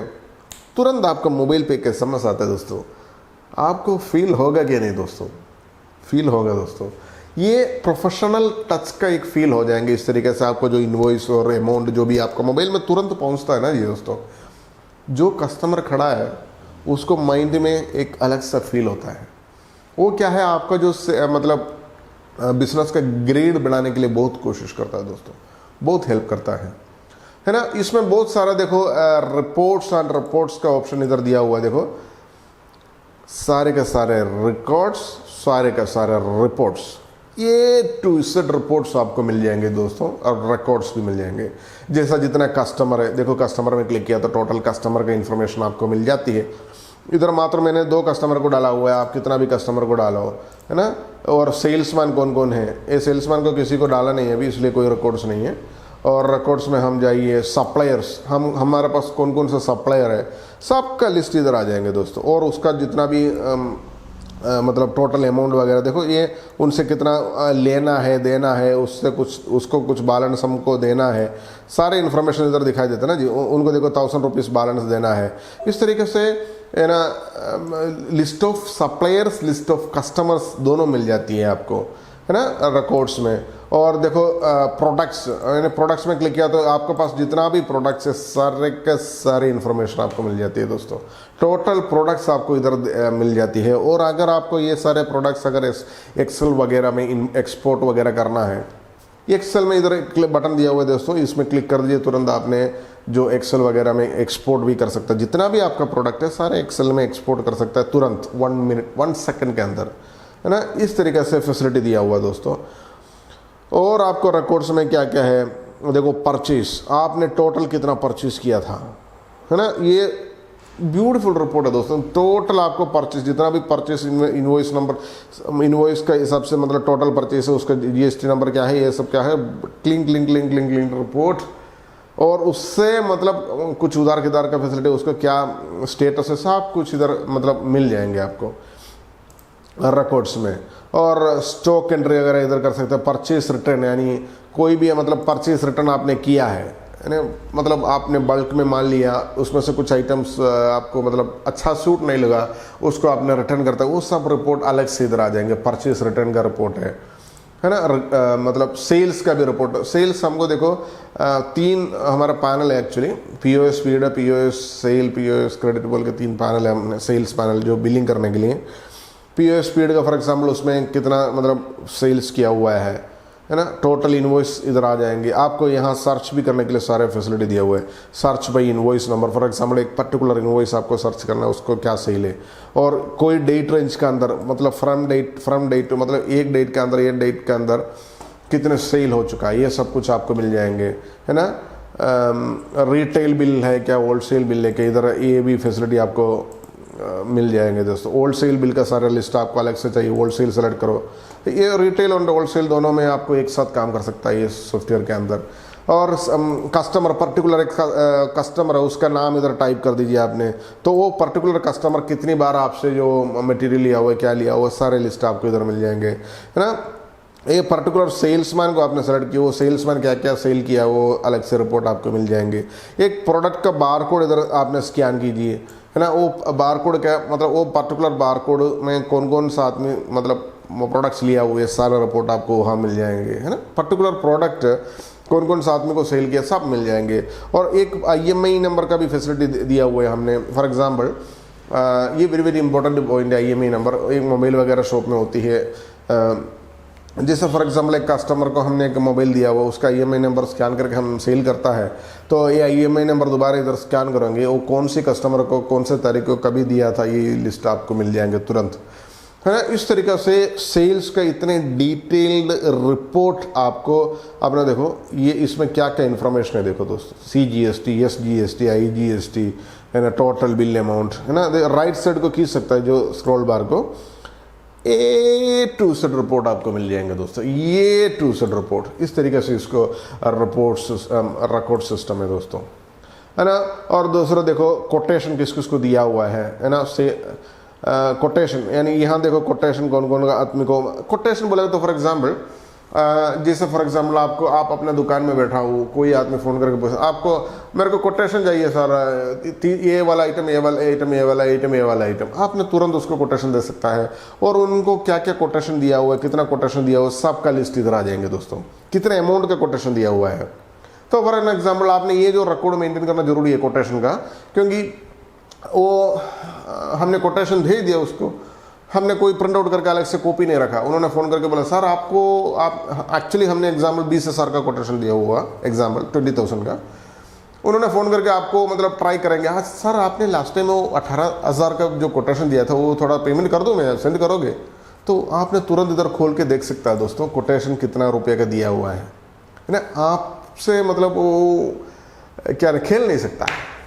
तुरंत आपका मोबाइल पे एक एसएमएस आता है दोस्तों। आपको फील होगा कि नहीं दोस्तों? फील होगा दोस्तों। ये प्रोफेशनल टच का एक फील हो जाएंगे इस तरीके से। आपको जो इनवॉइस और अमाउंट जो भी आपका मोबाइल में तुरंत पहुंचता है ना जी दोस्तों, जो कस्टमर खड़ा है उसको माइंड में एक अलग सा फील होता है। वो क्या है, आपका जो मतलब बिजनेस का ग्रेड बनाने के लिए बहुत कोशिश करता है दोस्तों, बहुत हेल्प करता है ना। इसमें बहुत सारा देखो रिपोर्ट्स एंड रिपोर्ट्स का ऑप्शन इधर दिया हुआ है। देखो सारे के सारे रिकॉर्ड्स, सारे के सारे रिपोर्ट्स, ये टू Z रिपोर्ट्स आपको मिल जाएंगे दोस्तों, और रिकॉर्ड्स भी मिल जाएंगे। जैसा जितना कस्टमर है, देखो कस्टमर में क्लिक किया तो टोटल कस्टमर का इन्फॉर्मेशन आपको मिल जाती है। इधर मात्र मैंने 2 कस्टमर को डाला हुआ है, आप कितना भी कस्टमर को डालो, है ना। और सेल्समैन कौन कौन है, ये सेल्समैन को किसी को डाला नहीं है अभी, इसलिए कोई रिकॉर्ड्स नहीं है। और रिकॉर्ड्स में हम जाइए सप्लायर्स, हमारे पास कौन कौन सा सप्लायर है, सबका लिस्ट इधर आ जाएंगे दोस्तों। और उसका जितना भी मतलब टोटल अमाउंट वगैरह, देखो ये उनसे कितना लेना है, देना है, उससे कुछ उसको कुछ बैलेंस हमको देना है, सारे इन्फॉर्मेशन इधर दिखाई देता है ना जी। उनको देखो 1000 रुपीज़ बैलेंस देना है। इस तरीके से है ना, list of suppliers, list of customers दोनों मिल जाती है आपको, है ना, रिकॉर्ड्स में। और देखो प्रोडक्ट्स, यानी प्रोडक्ट्स में क्लिक किया तो आपके पास जितना भी प्रोडक्ट्स है सारे के सारी इन्फॉर्मेशन आपको मिल जाती है दोस्तों। टोटल प्रोडक्ट्स आपको इधर मिल जाती है। और अगर आपको ये सारे प्रोडक्ट्स अगर एक्सेल वगैरह में एक्सपोर्ट वगैरह करना है, एक्सेल में इधर बटन दिया हुआ है दोस्तों, इसमें क्लिक कर दीजिए, तुरंत आपने जो एक्सेल वगैरह में एक्सपोर्ट भी कर सकता है। जितना भी आपका प्रोडक्ट है सारे एक्सेल में एक्सपोर्ट कर सकता है तुरंत 1 सेकंड के अंदर, है ना। इस तरीके से फैसिलिटी दिया हुआ है दोस्तों। और आपको रिकॉर्ड्स में क्या क्या है, देखो परचेज, आपने टोटल कितना परचेज किया था, है ना, ये ब्यूटीफुल रिपोर्ट है दोस्तों। टोटल आपको परचेस जितना भी परचेस इनवॉइस नंबर, इनवॉइस का हिसाब से मतलब टोटल परचेस है, उसका जीएसटी नंबर क्या है, ये सब क्या है, clink link link link link report. और उससे मतलब कुछ उधार किधार का फैसिलिटी, उसका क्या स्टेटस है, सब कुछ इधर मतलब मिल जाएंगे आपको रिकॉर्ड्स में। और स्टॉक एंट्री वगैरह इधर कर सकते हैं। परचेस रिटर्न, यानी कोई भी मतलब परचेस रिटर्न आपने किया है, यानी मतलब आपने बल्क में मान लिया, उसमें से कुछ आइटम्स आपको मतलब अच्छा सूट नहीं लगा, उसको आपने रिटर्न करता है, वो सब रिपोर्ट अलग से इधर आ जाएंगे। परचेस रिटर्न का रिपोर्ट है ना। मतलब सेल्स का भी रिपोर्ट। सेल्स हमको देखो 3 हमारा पैनल है एक्चुअली, पीओएस पीरियड है, पीओएस सेल, पीओएस क्रेडिटेबल के 3 पैनल है हमने, सेल्स पैनल जो बिलिंग करने के लिए। पीओएस पीरियड का फॉर एग्जाम्पल उसमें कितना मतलब सेल्स किया हुआ है ना। टोटल इनवॉइस इधर आ जाएंगे। आपको यहाँ सर्च भी करने के लिए सारे फैसिलिटी दिया हुआ है। Search by invoice number, for example एक पर्टिकुलर इनवॉइस आपको सर्च करना है, उसको क्या सेल है, और कोई डेट रेंज के अंदर मतलब फ्रॉम डेट मतलब एक डेट के अंदर, एक डेट के अंदर कितने सेल हो चुका है, ये सब कुछ आपको मिल जाएंगे, है ना। रिटेल बिल है क्या, होलसेल बिल है क्या, इधर ये भी फैसिलिटी आपको मिल जाएंगे दोस्तों। होलसेल बिल का सारा लिस्ट आपको अलग से चाहिए, होलसेल सेलेक्ट करो। ये रिटेल और होलसेल दोनों में आपको एक साथ काम कर सकता है ये सॉफ्टवेयर के अंदर। और कस्टमर, पर्टिकुलर एक कस्टमर है, उसका नाम इधर टाइप कर दीजिए आपने, तो वो पर्टिकुलर कस्टमर कितनी बार आपसे जो मटेरियल लिया हुआ है, क्या लिया हुआ, सारे लिस्ट आपको इधर मिल जाएंगे, है ना। ये पर्टिकुलर सेल्समैन को आपने सेलेक्ट किया, वो सेल्समैन क्या क्या सेल किया, वो अलग से रिपोर्ट आपको मिल जाएंगे। एक प्रोडक्ट का बारकोड इधर आपने स्कैन कीजिए, है ना। वो बारकोड क्या मतलब, वो पर्टिकुलर बारकोड में कौन कौन सा आदमी मतलब प्रोडक्ट्स लिया हुए, सारा रिपोर्ट आपको वहाँ मिल जाएंगे, है ना। पर्टिकुलर प्रोडक्ट कौन कौन सा आदमी को सेल किया, सब मिल जाएंगे। और एक IMEI नंबर का भी फैसिलिटी दिया हुआ है हमने। फॉर एग्जांपल ये वेरी वेरी इंपॉर्टेंट पॉइंट है। IMEI नंबर एक मोबाइल वगैरह शॉप में होती है। जैसे फॉर एग्जांपल एक कस्टमर को हमने एक मोबाइल दिया हुआ, उसका IMEI नंबर स्कैन करके हम सेल करता है, तो ये IMEI नंबर दोबारा इधर स्कैन करेंगे, वो कौन सी कस्टमर को कौन से तारीख को कभी दिया था, ये लिस्ट आपको मिल जाएंगे तुरंत, है ना। इस तरीक़े से सेल्स का इतने डिटेल्ड रिपोर्ट आपको, आपने देखो ये इसमें क्या क्या इन्फॉर्मेशन है, देखो दोस्तों, CGST, SGST, IGST, है ना, टोटल बिल अमाउंट, है ना। राइट साइड को खींच सकता है जो स्क्रॉल बार को, A to Z रिपोर्ट आपको मिल जाएंगे दोस्तों, ये टू Z रिपोर्ट। इस तरीके से इसको रिकॉर्ड सिस्टम है दोस्तों, है ना। और दूसरा देखो कोटेशन किस किस को दिया हुआ है ना। से कोटेशन यानी यहाँ देखो कोटेशन कौन कौन का आदमी को कोटेशन बोलेगा, तो फॉर एग्जांपल जैसे फॉर एग्जांपल आप अपने दुकान में बैठा हो, कोई आदमी फ़ोन करके पूछे आपको, मेरे को कोटेशन चाहिए सर, ये वाला आइटम, ये वाला आइटम, ये वाला आइटम, ये वाला आइटम, आपने तुरंत उसको कोटेशन दे सकता है। और उनको क्या क्या कोटेशन दिया हुआ है, कितना कोटेशन दिया हुआ है, सबका लिस्ट इधर आ जाएंगे दोस्तों, कितने अमाउंट का कोटेशन दिया हुआ है। तो फॉर एन एग्जाम्पल आपने ये जो रिकॉर्ड मेंटेन करना जरूरी है कोटेशन का, क्योंकि वो हमने कोटेशन भेज दिया उसको, हमने कोई प्रिंट आउट करके अलग से कॉपी नहीं रखा। उन्होंने फ़ोन करके बोला सर आपको, आप एक्चुअली हमने एग्जाम्पल 20,000 का कोटेशन दिया हुआ, एग्जाम्पल 20,000 का, उन्होंने फ़ोन करके आपको मतलब ट्राई करेंगे, हाँ सर आपने लास्ट टाइम वो 18,000 का जो कोटेशन दिया था वो थोड़ा पेमेंट कर दो, मैं सेंड करोगे, तो आपने तुरंत इधर खोल के देख सकता है दोस्तों कोटेशन कितना रुपये का दिया हुआ है ना। आपसे मतलब वो क्या खेल नहीं सकता,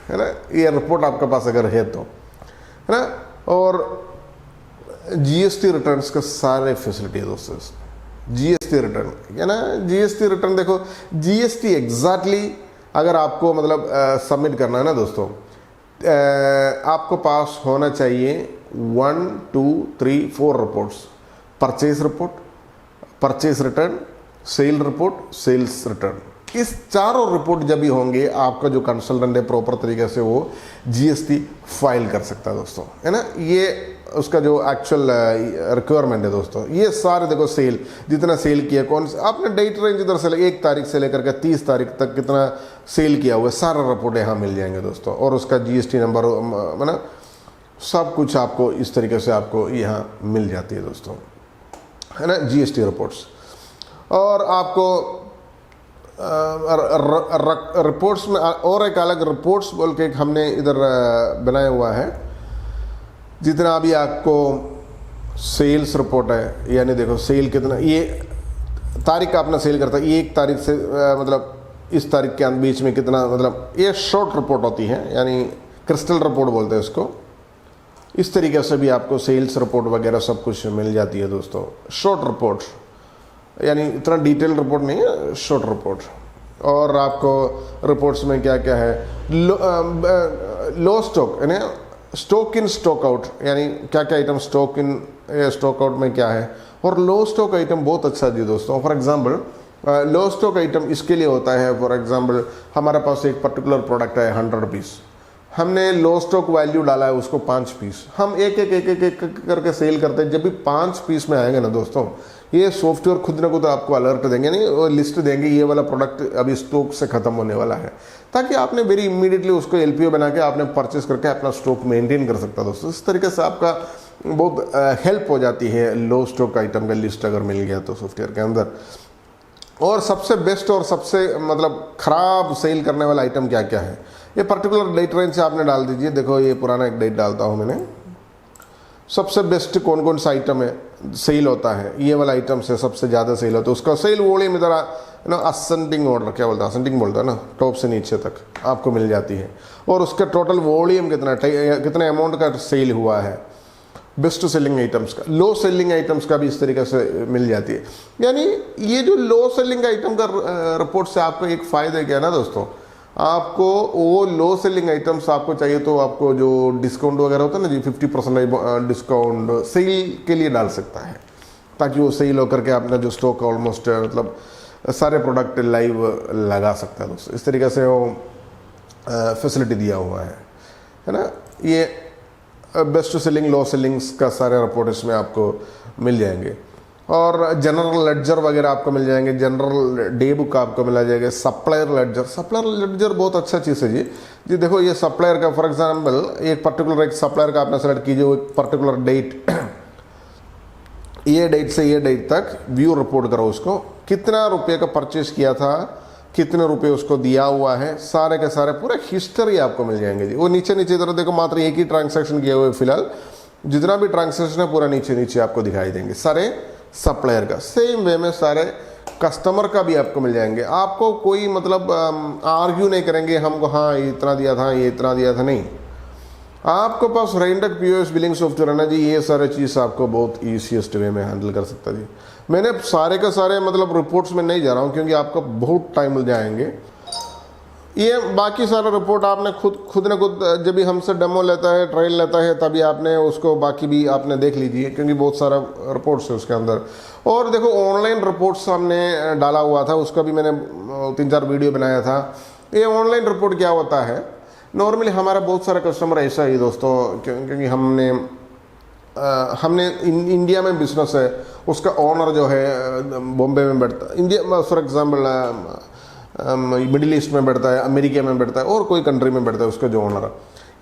है ना। ये रिपोर्ट आपके पास अगर है तो, है ना। और GST रिटर्न्स का सारे फैसिलिटी है दोस्तों। GST रिटर्न है ना, GST रिटर्न देखो, GST एग्जैक्टली अगर आपको मतलब सबमिट करना है ना दोस्तों, आपको पास होना चाहिए 1 2 3 4 reports, purchase report, purchase return, sale report, sales return. इस चारों रिपोर्ट जब भी होंगे, आपका जो कंसल्टेंट है प्रॉपर तरीके से वो GST फाइल कर सकता है दोस्तों, है ना। ये उसका जो एक्चुअल रिक्वायरमेंट है दोस्तों। ये सारे देखो सेल, जितना सेल किया, कौन से आपने डेट रेंज इधर से 1 तारीख से लेकर के 30 तारीख तक कितना सेल किया हुआ है, सारा रिपोर्ट यहाँ मिल जाएंगे दोस्तों। और उसका GST नंबर, है ना, सब कुछ आपको इस तरीके से आपको यहाँ मिल जाती है दोस्तों, है ना, GST रिपोर्ट्स। और आपको रिपोर्ट्स में और एक अलग रिपोर्ट्स बोल के हमने इधर बनाया हुआ है। जितना अभी आपको सेल्स रिपोर्ट है, यानी देखो सेल कितना, ये तारीख आपने सेल करता है, 1 तारीख से मतलब इस तारीख के बीच में कितना, मतलब ये शॉर्ट रिपोर्ट होती है, यानी क्रिस्टल रिपोर्ट बोलते हैं इसको। इस तरीके से भी आपको सेल्स रिपोर्ट वगैरह सब कुछ मिल जाती है दोस्तों। शॉर्ट रिपोर्ट यानी इतना डिटेल रिपोर्ट नहीं है, शॉर्ट रिपोर्ट। और आपको रिपोर्ट्स में क्या क्या है, लो स्टॉक यानी स्टॉक इन स्टॉक आउट, यानी क्या क्या item stock in stock out में क्या है। और लो स्टॉक आइटम बहुत अच्छा दिए दोस्तों। For example low stock item इसके लिए होता है, फॉर एग्जांपल हमारे पास एक पर्टिकुलर प्रोडक्ट है 100 पीस, हमने लो स्टॉक वैल्यू डाला है उसको 5 पीस, हम एक एक करके सेल करते हैं। जब भी 5 पीस में आएंगे ना दोस्तों, ये सॉफ्टवेयर खुद ना खुद आपको अलर्ट देंगे, नहीं वो लिस्ट देंगे, ये वाला प्रोडक्ट अभी स्टॉक से खत्म होने वाला है, ताकि आपने वेरी इमीडिएटली उसको एलपीओ बना के आपने परचेस करके अपना स्टॉक मेंटेन कर सकता दोस्तों। इस तरीके से आपका बहुत हेल्प हो जाती है लो स्टॉक आइटम का लिस्ट अगर मिल गया तो सॉफ्टवेयर के अंदर। और सबसे बेस्ट और सबसे मतलब ख़राब सेल करने वाला आइटम क्या क्या है, ये पर्टिकुलर डेट रेंज से आपने डाल दीजिए। देखो ये पुराना एक डेट डालता हूँ मैंने। सबसे बेस्ट कौन कौन सा आइटम है सेल होता है, ये वाला आइटम से सबसे ज़्यादा सेल होता है, उसका सेल वॉल्यूम इधर ना असेंडिंग ऑर्डर क्या बोलता है, असेंडिंग बोलता है ना, टॉप से नीचे तक आपको मिल जाती है। और उसका टोटल वॉल्यूम कितने अमाउंट का सेल हुआ है, बेस्ट सेलिंग आइटम्स का, लो सेलिंग आइटम्स का भी इस तरीके से मिल जाती है। यानी ये जो लो सेलिंग आइटम का रिपोर्ट से आपको एक फ़ायदा क्या है ना दोस्तों, आपको वो लो सेलिंग आइटम्स आपको चाहिए तो आपको जो डिस्काउंट वगैरह होता है ना जी, 50% डिस्काउंट सेल के लिए डाल सकता है, ताकि वो सेल होकर के अपना जो स्टॉक ऑलमोस्ट मतलब सारे प्रोडक्ट लाइव लगा सकता है दोस्तों। इस तरीके से वो फैसिलिटी दिया हुआ है ना। ये बेस्ट सेलिंग लो सेलिंग्स का सारे रिपोर्ट इसमें आपको मिल जाएंगे। और जनरल लेडजर वगैरह आपको मिल जाएंगे, जनरल डे बुक आपको मिला जाएगा। सप्लायर लेडजर बहुत अच्छा चीज़ है जी देखो ये सप्लायर का फॉर एग्जांपल एक पर्टिकुलर एक सप्लायर का आपने सेलेक्ट कीजिए, एक पर्टिकुलर डेट, ये डेट से ये डेट तक व्यू रिपोर्ट करो, उसको कितना रुपये का परचेस किया था, कितने रुपए उसको दिया हुआ है, सारे के सारे पूरे हिस्ट्री आपको मिल जाएंगे जी। वो नीचे इधर देखो मात्र एक ही ट्रांजैक्शन किए हुए, फिलहाल जितना भी ट्रांजैक्शन है पूरा नीचे आपको दिखाई देंगे सारे सप्लायर का। सेम वे में सारे कस्टमर का भी आपको मिल जाएंगे। आपको कोई मतलब आर्ग्यू नहीं करेंगे हमको हाँ ये इतना दिया था ये इतना दिया था, नहीं, आपको पास रेंडक पीओएस बिलिंग सॉफ्टवेयर है ना जी, ये सारे चीज़ आपको बहुत ईजीएस्ट वे में हैंडल कर सकता है जी। मैंने सारे के सारे मतलब रिपोर्ट्स में नहीं जा रहा हूँ क्योंकि आपको बहुत टाइम मिल जाएंगे। ये बाकी सारा रिपोर्ट आपने खुद न खुद जब भी हमसे डेमो लेता है, ट्रायल लेता है, तभी आपने उसको बाकी भी आपने देख लीजिए, क्योंकि बहुत सारा रिपोर्ट्स है उसके अंदर। और देखो ऑनलाइन रिपोर्ट्स हमने डाला हुआ था, उसका भी मैंने 3-4 वीडियो बनाया था। ये ऑनलाइन रिपोर्ट क्या होता है, नॉर्मली हमारा बहुत सारा कस्टमर ऐसा ही दोस्तों, क्योंकि हमने इंडिया में बिजनेस है, उसका ओनर जो है बॉम्बे में बैठता है, India for example middle east में बैठता है, अमेरिका में बैठता है, और कोई कंट्री में बैठता है उसका जो ओनर है।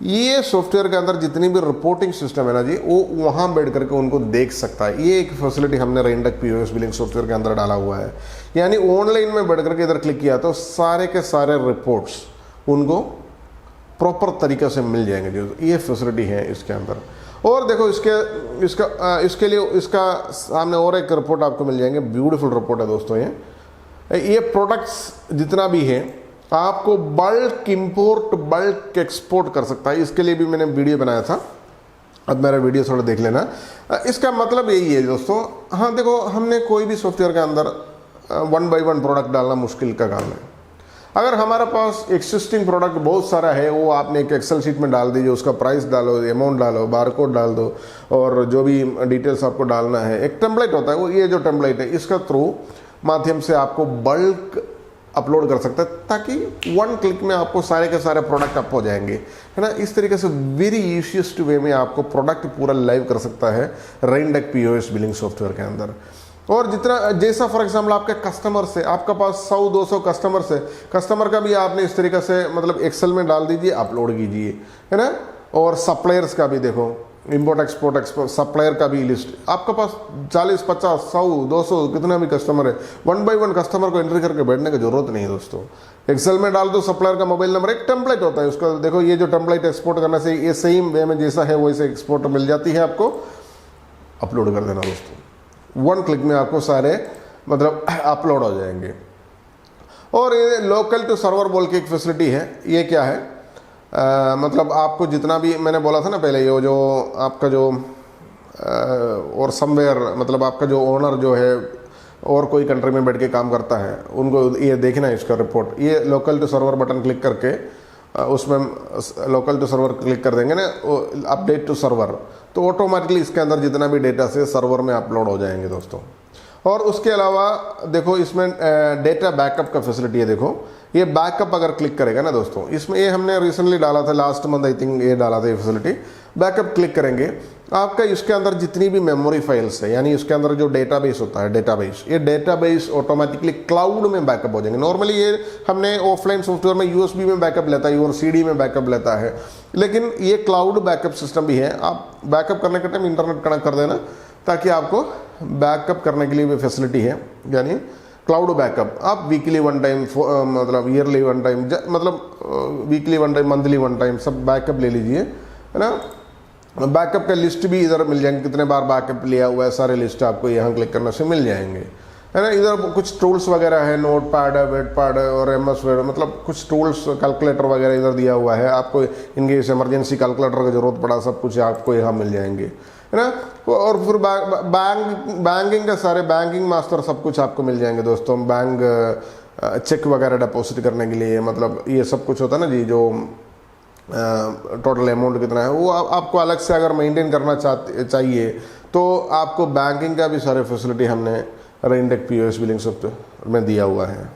ये सॉफ्टवेयर के अंदर जितनी भी रिपोर्टिंग सिस्टम है ना जी, वो वहाँ बैठ करके उनको देख सकता है। ये एक फैसिलिटी हमने रेंडक पीओएस बिलिंग सॉफ्टवेयर के अंदर डाला हुआ है। यानी ऑनलाइन में बैठ करके इधर क्लिक किया तो सारे के सारे रिपोर्ट्स उनको प्रॉपर तरीके से मिल जाएंगे जो ये फैसिलिटी है इसके अंदर। और देखो इसके लिए इसका सामने और एक रिपोर्ट आपको मिल जाएंगे, ब्यूटीफुल रिपोर्ट है दोस्तों। ये प्रोडक्ट्स जितना भी है आपको बल्क इंपोर्ट बल्क एक्सपोर्ट कर सकता है। इसके लिए भी मैंने वीडियो बनाया था, अब मेरा वीडियो थोड़ा देख लेना। इसका मतलब यही है दोस्तों, हाँ देखो हमने कोई भी सॉफ्टवेयर के अंदर 1 by 1 प्रोडक्ट डालना मुश्किल का काम है। अगर हमारे पास एक्सिस्टिंग प्रोडक्ट बहुत सारा है, वो आपने एक एक्सेल शीट में डाल दीजिए, उसका प्राइस डालो, अमाउंट डालो, बारकोड डाल दो, और जो भी डिटेल्स आपको डालना है, एक टेम्पलेट होता है वो, ये जो टेम्पलेट है इसका थ्रू माध्यम से आपको बल्क अपलोड कर सकते हैं, ताकि 1 क्लिक में आपको सारे के सारे प्रोडक्ट अप हो जाएंगे, है ना। इस तरीके से वेरी ईजीएस्ट वे में आपको प्रोडक्ट पूरा लाइव कर सकता है रेंडक पीओएस बिलिंग सॉफ्टवेयर के अंदर। और जितना जैसा फॉर एग्जांपल आपके कस्टमर से, आपका पास 100-200 कस्टमर से, कस्टमर का भी आपने इस तरीके से मतलब एक्सेल में डाल दीजिए, अपलोड कीजिए, है ना। और सप्लायर्स का भी देखो, इंपोर्ट एक्सपोर्ट सप्लायर का भी लिस्ट आपका पास 40, 50, 100, 200 कितना भी कस्टमर है, 1 by 1 कस्टमर को एंट्री करके बैठने की जरूरत नहीं है दोस्तों। एक्सेल में डाल दो सप्लायर का मोबाइल नंबर, एक टेम्पलेट होता है उसका, देखो ये जो टेम्पलेट एक्सपोर्ट करने से ये सेम वे में जैसा है वैसे एक्सपोर्ट मिल जाती है, आपको अपलोड कर देना दोस्तों। 1 क्लिक में आपको सारे मतलब अपलोड हो जाएंगे। और ये लोकल टू सर्वर बोल के एक फैसिलिटी है। ये क्या है, मतलब आपको जितना भी मैंने बोला था ना पहले, ये जो आपका जो और समवेयर मतलब आपका जो ओनर जो है और कोई कंट्री में बैठ के काम करता है, उनको ये देखना है इसका रिपोर्ट। ये local to server button click करके उसमें लोकल टू सर्वर क्लिक कर देंगे ना, अपडेट टू सर्वर, तो ऑटोमेटिकली इसके अंदर जितना भी डेटा से सर्वर में अपलोड हो जाएंगे दोस्तों। और उसके अलावा देखो इसमें डेटा बैकअप का फैसिलिटी है। देखो ये बैकअप अगर क्लिक करेगा ना दोस्तों, इसमें ये हमने रिसेंटली डाला था, लास्ट मंथ आई थिंक ये डाला था ये फैसिलिटी। बैकअप क्लिक करेंगे, आपका इसके अंदर जितनी भी मेमोरी फाइल्स है, यानी इसके अंदर जो डेटाबेस होता है डेटाबेस, ये डेटाबेस ऑटोमेटिकली क्लाउड में बैकअप हो जाएंगे। नॉर्मली ये हमने ऑफलाइन सॉफ्टवेयर में यूएसबी में बैकअप लेता है और सीडी में बैकअप लेता है, लेकिन ये क्लाउड बैकअप सिस्टम भी है। आप बैकअप करने के टाइम इंटरनेट कनेक्ट कर देना ताकि आपको बैकअप करने के लिए भी फैसिलिटी है, यानी क्लाउड बैकअप। आप वीकली वन टाइम मतलब ईयरली वन टाइम मतलब weekly one time monthly one time सब बैकअप ले लीजिए, है ना। बैकअप का लिस्ट भी इधर मिल जाएंगे, कितने बार बैकअप लिया हुआ है सारे लिस्ट आपको यहाँ क्लिक करने से मिल जाएंगे, है ना। इधर कुछ टूल्स वगैरह है, नोट पैड है, वेट पैड है और MS वर्ड, मतलब कुछ टूल्स कैलकुलेटर वगैरह इधर दिया हुआ है। आपको इनकेस इमरजेंसी कैलकुलेटर की जरूरत पड़ा, सब कुछ आपको यहाँ मिल जाएंगे, है ना। और फिर बैंकिंग का सारे बैंकिंग मास्टर सब कुछ आपको मिल जाएंगे दोस्तों। बैंक चेक वगैरह डिपॉजिट करने के लिए, मतलब ये सब कुछ होता है ना जी, जो टोटल अमाउंट कितना है वो आपको अलग से अगर मेंटेन करना चाहिए तो आपको बैंकिंग का भी सारे फैसिलिटी हमने रेनडेक POS बिलिंग सॉफ्टवेयर में दिया हुआ है।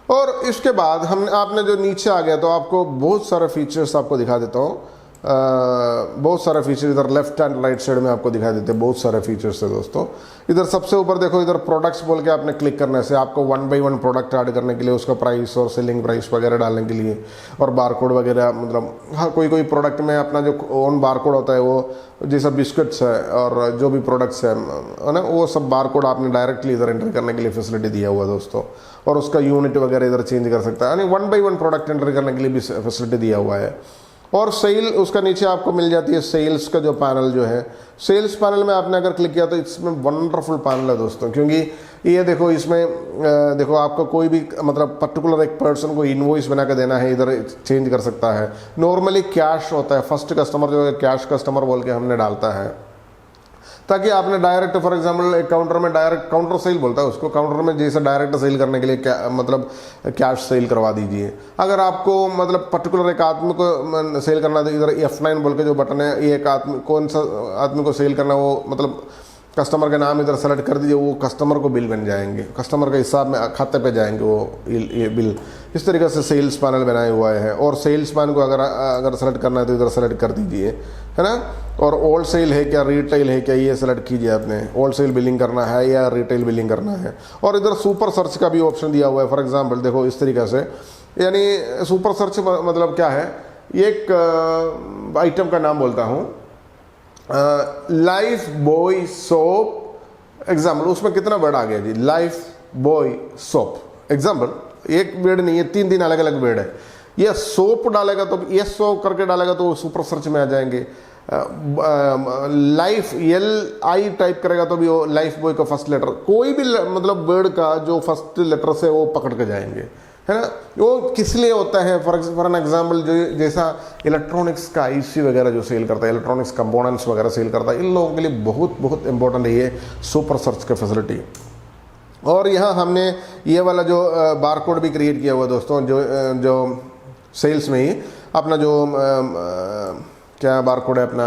और इसके बाद हमने आपने जो नीचे आ गया तो आपको बहुत सारे फीचर्स आपको दिखा देता हूँ। बहुत सारे फीचर इधर लेफ्ट एंड राइट साइड में आपको दिखाई देते हैं, बहुत सारे फीचर्स है दोस्तों। इधर सबसे ऊपर देखो, इधर प्रोडक्ट्स बोल के आपने क्लिक करने से आपको 1 by 1 प्रोडक्ट ऐड करने के लिए, उसका प्राइस और सेलिंग प्राइस वगैरह डालने के लिए, और बारकोड वगैरह, मतलब हाँ कोई प्रोडक्ट में अपना जो ओन बारकोड होता है, वो जैसा बिस्किट्स है और जो भी प्रोडक्ट्स है ना, वो सब बारकोड आपने डायरेक्टली इधर एंटर करने के लिए फैसिलिटी दिया हुआ है दोस्तों। और उसका यूनिट वगैरह इधर चेंज कर सकता है, यानी 1 by 1 प्रोडक्ट एंटर करने के लिए भी फैसिलिटी दिया हुआ है। और सेल, उसका नीचे आपको मिल जाती है सेल्स का जो पैनल जो है, सेल्स पैनल में आपने अगर क्लिक किया तो इसमें वंडरफुल पैनल है दोस्तों। क्योंकि ये देखो इसमें देखो आपका कोई भी मतलब पर्टिकुलर एक पर्सन को इनवॉइस बना के देना है, इधर चेंज कर सकता है। नॉर्मली कैश होता है, फर्स्ट कस्टमर जो है कैश कस्टमर बोल के हमने डालता है, ताकि आपने डायरेक्ट फॉर एग्जांपल एक काउंटर में डायरेक्ट काउंटर सेल बोलता है उसको, काउंटर में जैसे डायरेक्ट सेल करने के लिए मतलब कैश सेल करवा दीजिए। अगर आपको मतलब पर्टिकुलर एक आदमी को सेल करना है तो इधर F9 बोल के जो बटन है, ये एक आदमी कौन सा आदमी को सेल करना, वो मतलब कस्टमर का नाम इधर सेलेक्ट कर दीजिए, वो कस्टमर को बिल बन जाएंगे, कस्टमर के हिसाब में खाते पे जाएंगे वो ये बिल। इस तरीके से सेल्स पैनल बनाया हुआ है। और सेल्स पैन को अगर सेलेक्ट करना है तो इधर सेलेक्ट कर दीजिए, है ना। और होल सेल है क्या, रिटेल है क्या, ये सेलेक्ट कीजिए आपने, होल सेल बिलिंग करना है या रिटेल बिलिंग करना है। और इधर सुपर सर्च का भी ऑप्शन दिया हुआ है। फॉर एग्जाम्पल देखो इस तरीके से, यानी सुपर सर्च मतलब क्या है, एक आइटम का नाम बोलता हूँ, लाइफ बॉय सोप एग्जाम्पल, उसमें कितना वर्ड आ गया जी, लाइफ बॉय सोप एग्जाम्पल, एक वर्ड नहीं है, 3 अलग अलग वर्ड है। ये सोप डालेगा तो ये सोप करके डालेगा तो सुपर सर्च में आ जाएंगे। लाइफ LI टाइप करेगा तो भी वो लाइफ बॉय का फर्स्ट लेटर, कोई भी मतलब वर्ड का जो फर्स्ट लेटर से वो पकड़ के जाएंगे, है ना। वो किस लिए होता है, फॉर एन एग्जाम्पल जो जैसा इलेक्ट्रॉनिक्स का IC वगैरह जो सेल करता है, इलेक्ट्रॉनिक्स कंपोनेंट्स वगैरह सेल करता है, इन लोगों के लिए बहुत इंपॉर्टेंट है ये सुपर सर्च का फैसिलिटी। और यहाँ हमने ये वाला जो बारकोड भी क्रिएट किया हुआ दोस्तों, जो सेल्स में ही अपना जो क्या बारकोड है अपना,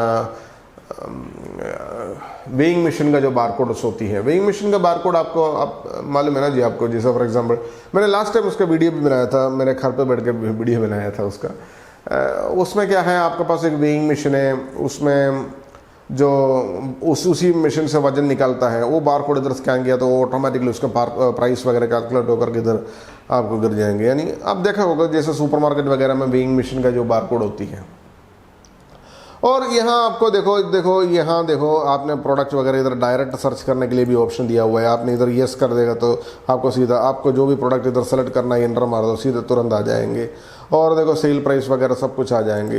वेइंग मशीन का जो बारकोड होती है, वेइंग मशीन का बारकोड आपको आप मालूम है ना जी आपको। जैसे फॉर एग्जांपल मैंने लास्ट टाइम उसका वीडियो भी बनाया था, मेरे घर पे बैठ के वीडियो बनाया था उसका। उसमें क्या है, आपके पास एक वेइंग मशीन है, उसमें जो उसी मशीन से वजन निकालता है, वो बारकोड इधर स्कैन किया तो ऑटोमेटिकली उसका प्राइस वगैरह कैलकुलेट होकर इधर आपको गिर जाएंगे। यानी आप देखा होगा जैसे सुपरमार्केट वगैरह में वेइंग मशीन का जो बारकोड होती है। और यहाँ आपको देखो यहाँ देखो आपने प्रोडक्ट वगैरह इधर डायरेक्ट सर्च करने के लिए भी ऑप्शन दिया हुआ है। आपने इधर यस कर देगा तो आपको सीधा आपको जो भी प्रोडक्ट इधर सेलेक्ट करना है एंटर मार दो, सीधे तुरंत आ जाएंगे। और देखो सेल प्राइस वगैरह सब कुछ आ जाएंगे,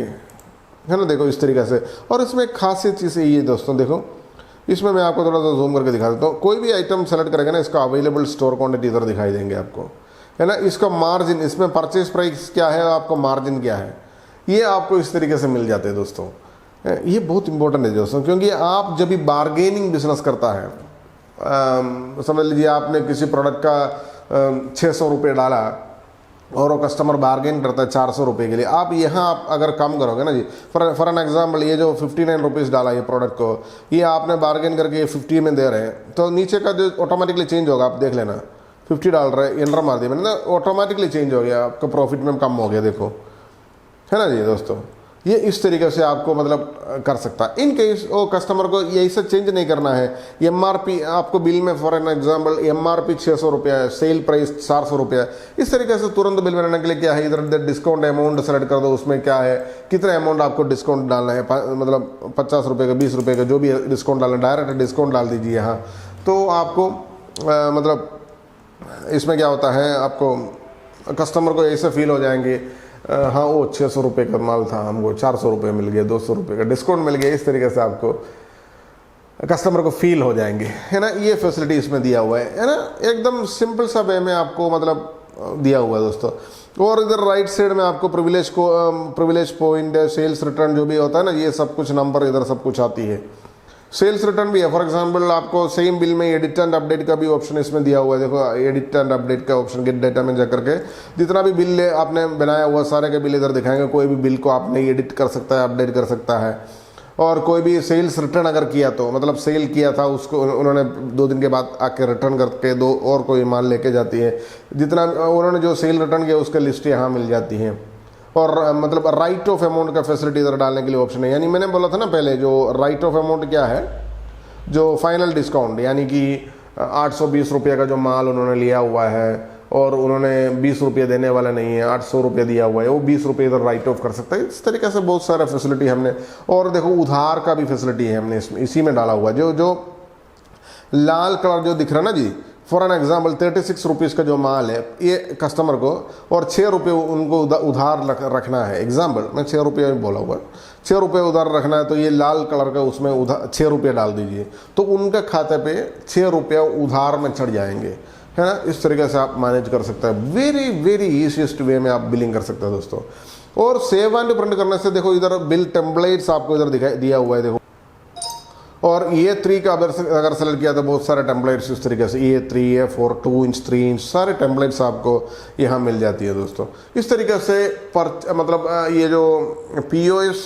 है ना। देखो इस तरीके से। और इसमें एक खासियत चीज़ ये दोस्तों, देखो इसमें मैं आपको थोड़ा सा जूम करके दिखा देता हूँ। कोई भी आइटम सेलेक्ट करेंगे ना, इसका अवेलेबल स्टोर क्वांटिटी इधर दिखाई देंगे आपको, है ना। इसका मार्जिन, इसमें परचेज प्राइस क्या है, आपको मार्जिन क्या है, ये आपको इस तरीके से मिल जाते हैं दोस्तों। ये बहुत इंपॉर्टेंट है दोस्तों, क्योंकि आप जब भी बार्गेनिंग बिजनेस करता है, समझ लीजिए आपने किसी प्रोडक्ट का 600 रुपये डाला और वो कस्टमर बार्गेन करता है 400 रुपये के लिए, आप यहाँ आप अगर कम करोगे ना जी, फॉर एन एग्जाम्पल ये जो 59 रुपीज़ डाला ये प्रोडक्ट को, ये आपने बार्गेन करके ये 50 में दे रहे हैं, तो नीचे का जो ऑटोमेटिकली चेंज होगा, आप देख लेना 50 डाल रहे हैं, एंटर मार दिया मैंने ना, ऑटोमेटिकली चेंज हो गया, आपका प्रॉफिट में कम हो गया, देखो, है ना जी दोस्तों। ये इस तरीके से आपको मतलब कर सकता है। इन केस वो कस्टमर को यही से चेंज नहीं करना है, एमआरपी आपको बिल में फॉर एन एग्जांपल एमआरपी 600 रुपया है, सेल प्राइस 400 रुपया है, इस तरीके से तुरंत बिल बनाने के लिए क्या है, इधर डिस्काउंट अमाउंट सेलेक्ट कर दो, उसमें क्या है, कितना अमाउंट आपको डिस्काउंट डालना है, मतलब 50 रुपये का, 20 रुपये का, जो भी डिस्काउंट डालना है, डायरेक्ट डिस्काउंट डाल दीजिए यहाँ। तो आपको मतलब इसमें क्या होता है, आपको कस्टमर को ऐसे फील हो जाएंगे, हाँ वो 600 रुपये का माल था, हमको 400 रुपये मिल गया, 200 रुपये का डिस्काउंट मिल गया, इस तरीके से आपको कस्टमर को फील हो जाएंगे, है ना। ये फैसिलिटी इसमें दिया हुआ है ना, एकदम सिंपल सा वे में आपको मतलब दिया हुआ है दोस्तों। और इधर राइट साइड में आपको प्रिविलेज पॉइंट, सेल्स रिटर्न जो भी होता है ना, ये सब कुछ नंबर इधर सब कुछ आती है। सेल्स रिटर्न भी है, फॉर एग्जांपल आपको सेम बिल में एडिट एंड अपडेट का भी ऑप्शन इसमें दिया हुआ है, देखो एडिट एंड अपडेट का ऑप्शन, गेट डेटा में जाकर के जितना भी बिल आपने बनाया हुआ सारे के बिल इधर दिखाएंगे, कोई भी बिल को आपने एडिट कर सकता है, अपडेट कर सकता है। और कोई भी सेल्स रिटर्न अगर किया, तो मतलब सेल किया था उसको उन्होंने 2 दिन के बाद आके रिटर्न करके दो और कोई माल लेके जाती है, जितना उन्होंने जो सेल रिटर्न किया उसका लिस्ट यहाँ मिल जाती है। और मतलब राइट ऑफ अमाउंट का फैसिलिटी इधर डालने के लिए ऑप्शन है, यानी मैंने बोला था ना पहले, जो राइट ऑफ अमाउंट क्या है, जो फाइनल डिस्काउंट, यानी कि 820 रुपये का जो माल उन्होंने लिया हुआ है और उन्होंने 20 रुपये देने वाला नहीं है, 800 रुपये दिया हुआ है, वो 20 रुपये इधर राइट ऑफ कर सकता है। इस तरीके से बहुत सारा फैसिलिटी हमने, और देखो उधार का भी फैसिलिटी है हमने इसमें, इसी में डाला हुआ है। जो लाल कलर जो दिख रहा है ना जी, फॉर एन एग्जाम्पल 36 रुपीज़ का जो माल है ये कस्टमर को, और 6 रुपये उनको उधार रखना है, एग्जाम्पल मैं 6 रुपये बोला हुआ, 6 रुपये उधार रखना है, तो ये लाल कलर का उसमें उधार 6 रुपये डाल दीजिए, तो उनके खाते पे 6 रुपये उधार में चढ़ जाएंगे, है ना। इस तरीके से आप मैनेज कर सकते हैं, वेरी वेरी ईजीएस्ट वे में आप बिलिंग कर सकते हैं दोस्तों। और सेव एंड प्रिंट करने से देखो इधर बिल टेम्पलेट्स आपको इधर दिखाई दिया हुआ है, देखो, और E3 का अगर सेलेक्ट किया तो बहुत सारे टेम्पलेट्स इस तरीके से E3, A4, 2 इंच, 3 इंच सारे टेम्पलेट्स आपको यहाँ मिल जाती है दोस्तों। इस तरीके से मतलब ये जो POS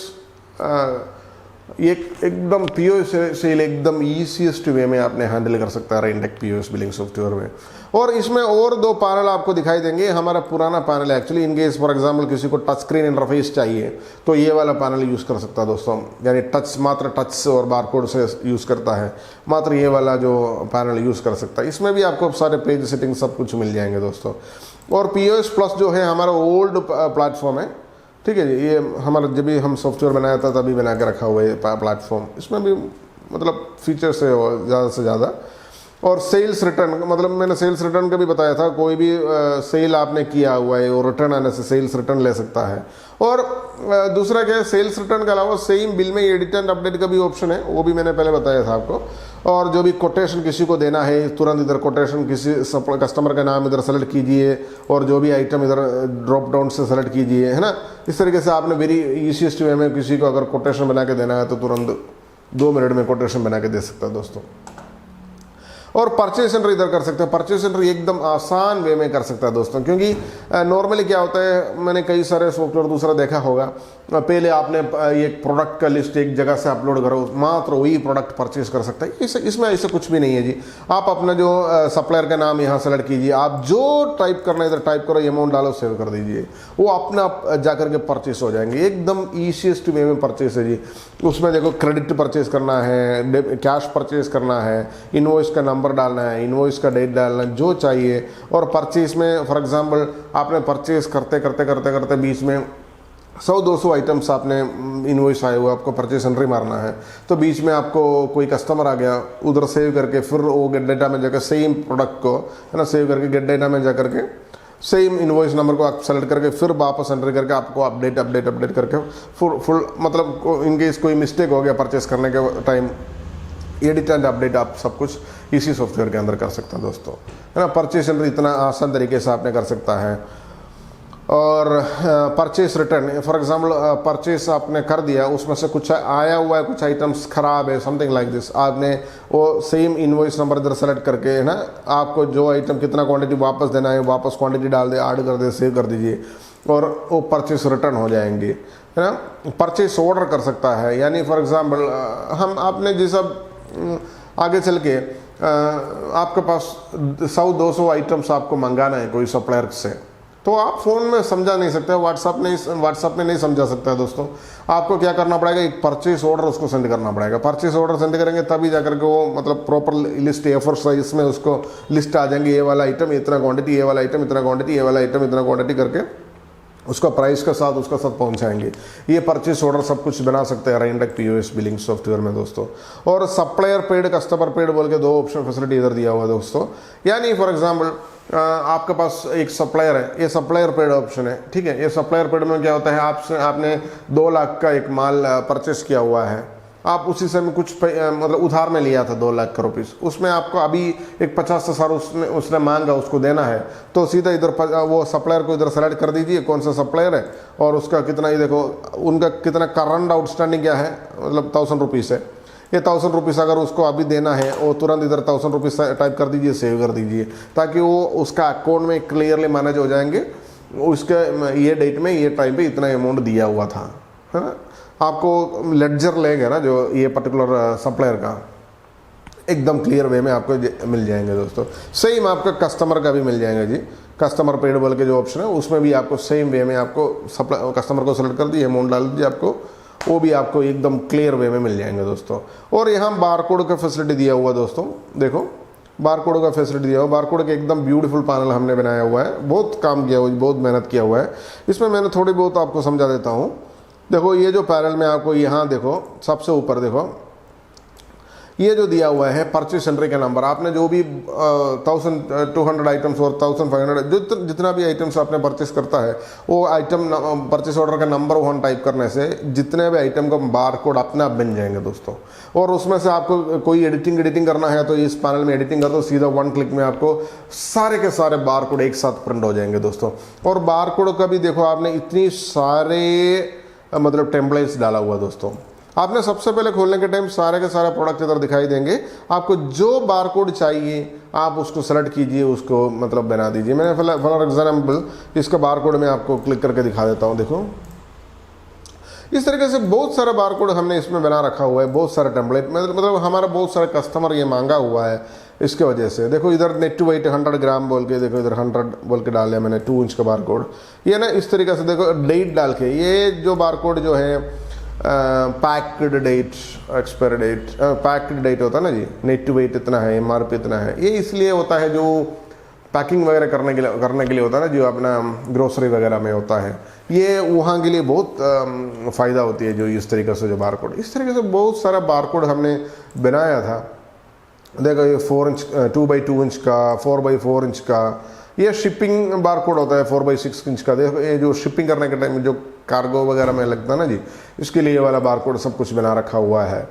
ये एकदम POS सेल एकदम ईजीएस्ट वे में आपने हैंडल कर सकता है रेंडेक POS बिलिंग सॉफ्टवेयर में। और इसमें और 2 पैनल आपको दिखाई देंगे, हमारा पुराना पैनल है actually, in case for example किसी को टच स्क्रीन इंटरफेस चाहिए तो ये वाला पैनल यूज़ कर सकता है दोस्तों, यानी मात्र टच और बारकोड से यूज़ करता है, मात्र ये वाला जो पैनल यूज़ कर सकता है। इसमें भी आपको सारे पेज सेटिंग सब कुछ मिल जाएंगे दोस्तों। और POS प्लस जो है हमारा ओल्ड प्लेटफॉर्म है, ठीक है जी, ये हमारा जब भी हम सॉफ्टवेयर बनाया था तभी बना के रखा हुआ है प्लेटफॉर्म, इसमें भी मतलब फीचर्स है ज़्यादा से ज़्यादा। और सेल्स रिटर्न, मतलब मैंने सेल्स रिटर्न का भी बताया था, कोई भी सेल आपने किया हुआ है और रिटर्न आने से सेल्स रिटर्न ले सकता है। और दूसरा क्या है, सेल्स रिटर्न के अलावा सेम बिल में एडिट एंड अपडेट का भी ऑप्शन है, वो भी मैंने पहले बताया था आपको। और जो भी कोटेशन किसी को देना है, तुरंत इधर कोटेशन किसी कस्टमर का नाम इधर सेलेक्ट कीजिए और जो भी आइटम इधर ड्रॉप डाउन से सेलेक्ट कीजिए, है ना। इस तरीके से आपने वेरी ईजीएस्ट वे में किसी को अगर कोटेशन बना के देना है तो तुरंत 2 मिनट में कोटेशन बना के दे सकता है दोस्तों। और परचेज एंट्री इधर कर सकते हैं, परचेज एंट्री एकदम आसान वे में कर सकता है दोस्तों, क्योंकि नॉर्मली क्या होता है, मैंने कई सारे सॉफ्टवेयर दूसरा देखा होगा, पहले आपने एक प्रोडक्ट का लिस्ट एक जगह से अपलोड करो, मात्र वही प्रोडक्ट परचेज कर सकता है। इसमें ऐसा कुछ भी नहीं है जी। आप अपना जो सप्लायर का नाम यहाँ सेलेक्ट कीजिए, आप जो टाइप करना है इधर टाइप करो, अमाउंट डालो, सेव कर दीजिए, वो अपना जाकर के परचेस हो जाएंगे, एकदम ईजीएस्ट वे में परचेस है जी। उसमें देखो क्रेडिट परचेज करना है, कैश परचेज करना है, इनवॉइस का नंबर डालना है, इनवॉइस का डेट डालना है, जो चाहिए। और परचेज में फॉर एग्जांपल आपने परचेज करते करते करते करते बीच में 100-200 आइटम्स आपने इनवॉइस आए हुए, आपको परचेज एंट्री मारना है, तो बीच में आपको कोई कस्टमर आ गया, उधर सेव करके फिर वो गेट डेटा में जाकर सेम प्रोडक्ट को, है ना, सेव करके गेट डेटा में जाकर के सेम इनवॉइस नंबर को आप सेलेक्ट करके फिर वापस एंट्री करके आपको अपडेट करके फुल मतलब इनकेस कोई मिस्टेक हो गया परचेस करने के टाइम, एडिट एंड अपडेट आप सब कुछ इसी सॉफ्टवेयर के अंदर कर सकते हैं दोस्तों, है ना। परचेस एंट्री इतना आसान तरीके से आपने कर सकता है। और purchase return, for example purchase आपने कर दिया, उसमें से कुछ आया हुआ है, कुछ आइटम्स खराब है, समथिंग लाइक दिस, आपने वो सेम इनवॉइस नंबर इधर सेलेक्ट करके, है ना, आपको जो आइटम कितना क्वांटिटी वापस देना है वापस क्वांटिटी डाल दे, ऐड कर दे, सेव कर दीजिए और वो परचेस रिटर्न हो जाएंगे, है ना। परचेस ऑर्डर कर सकता है, यानी फॉर एग्जांपल हम आपने जैसा आगे चल के आपके पास 100-200 आइटम्स आपको मंगाना है कोई सप्लायर से, तो आप फ़ोन में समझा नहीं सकते, व्हाट्सअप में नहीं समझा सकता है दोस्तों। आपको क्या करना पड़ेगा, एक परचेस ऑर्डर उसको सेंड करना पड़ेगा। परचेस ऑर्डर सेंड करेंगे तभी जाकर के वो मतलब प्रॉपर लिस्ट A4 साइज में उसको लिस्ट आ जाएंगे, ये वाला आइटम इतना क्वांटिटी, ये वाला आइटम इतना क्वांटिटी, ये वाला आइटम इतना क्वांटिटी करके उसका प्राइस के साथ उसका साथ पहुंचाएंगे। ये परचेस ऑर्डर सब कुछ बना सकते हैं राइनडेक पीओएस बिलिंग सॉफ्टवेयर में दोस्तों। और सप्लायर पेड, कस्टमर पेड बोल के 2 ऑप्शन फैसिलिटी इधर दिया हुआ है दोस्तों। यानी फॉर एग्जांपल आपके पास एक सप्लायर है, ये सप्लायर पेड ऑप्शन है, ठीक है। ये सप्लायर पेड में क्या होता है, आपने 2 लाख का एक माल परचेस किया हुआ है, आप उसी समय कुछ मतलब उधार में लिया था 2 लाख का रुपीस, उसमें आपको अभी एक 50,000 उसने मांगा, उसको देना है, तो सीधा इधर वो सप्लायर को इधर सेलेक्ट कर दीजिए कौन सा सप्लायर है और उसका कितना, ये देखो उनका कितना करंट आउटस्टैंडिंग क्या है, मतलब 1000 रुपीज़ है। ये 1000 रुपीज़ अगर उसको अभी देना है, वो तुरंत इधर 1000 रुपीज़ टाइप कर दीजिए, सेव कर दीजिए, ताकि वो उसका अकाउंट में क्लियरली मैनेज हो जाएंगे, उसके ये डेट में ये टाइम पे इतना अमाउंट दिया हुआ था, है ना। आपको लेडजर लेंगे ना जो ये पर्टिकुलर सप्लायर का, एकदम क्लियर वे में आपको मिल जाएंगे दोस्तों। सेम आपका कस्टमर का भी मिल जाएगा जी, कस्टमर पेड बोल के जो ऑप्शन है उसमें भी आपको सेम वे में आपको कस्टमर को सेलेक्ट कर दिए, अमाउंट डाल दीजिए, आपको वो भी आपको एकदम क्लियर वे में मिल जाएंगे दोस्तों। और यहाँ बारकोड का फैसिलिटी दिया हुआ दोस्तों, देखो बारकोड का फैसिलिटी दिया हुआ, बारकोड का एकदम ब्यूटीफुल पैनल हमने बनाया हुआ है, बहुत काम किया हुआ, बहुत मेहनत किया हुआ है। इसमें मैंने थोड़ी बहुत आपको समझा देता हूँ। देखो ये जो पैनल में आपको यहाँ देखो सबसे ऊपर देखो ये जो दिया हुआ है परचेस एंट्री का नंबर, आपने जो भी 1200 आइटम्स और 1500 जो जितना भी आइटम्स आपने परचेस करता है वो आइटम परचेस ऑर्डर का नंबर 1 टाइप करने से जितने भी आइटम का बार कोड अपने आप बन जाएंगे दोस्तों। और उसमें से आपको कोई एडिटिंग करना है तो इस पैनल में एडिटिंग कर दो, सीधा 1 क्लिक में आपको सारे के सारे बार कोड एक साथ प्रिंट हो जाएंगे दोस्तों। और बार कोड का भी देखो आपने इतनी सारे मतलब टेम्पलेट्स डाला हुआ दोस्तों। आपने सबसे पहले खोलने के टाइम सारे के सारे प्रोडक्ट इधर दिखाई देंगे, आपको जो बारकोड चाहिए आप उसको सेलेक्ट कीजिए, उसको मतलब बना दीजिए। मैंने फॉर एग्जाम्पल इसका बारकोड में आपको क्लिक करके दिखा देता हूँ। देखो इस तरीके से बहुत सारे बारकोड हमने इसमें बना रखा हुआ है, बहुत सारे टेम्पलेट मतलब हमारा बहुत सारे कस्टमर ये मांगा हुआ है इसके वजह से। देखो इधर नेट टू वेट 100 ग्राम बोल के, देखो इधर 100 बोल के डाल लिया मैंने 2 इंच का बारकोड। ये ना इस तरीके से देखो डेट डाल के, ये जो बारकोड जो है packed date, expiry date, packed date होता है ना जी, नेट टू वेट इतना है, MRP इतना है, ये इसलिए होता है जो पैकिंग वगैरह करने के लिए होता है ना, जो अपना ग्रोसरी वगैरह में होता है, ये वहाँ के लिए बहुत फ़ायदा होती है जो इस तरीके से जो बारकोड। इस तरीके से बहुत सारा बारकोड हमने बनाया था। देखो ये 4 इंच 2x2 इंच का, 4x4 इंच का, ये शिपिंग बारकोड होता है 4x6 इंच का। देखो ये जो शिपिंग करने के टाइम जो कार्गो वगैरह में लगता है ना जी, इसके लिए ये वाला बारकोड सब कुछ बना रखा हुआ है।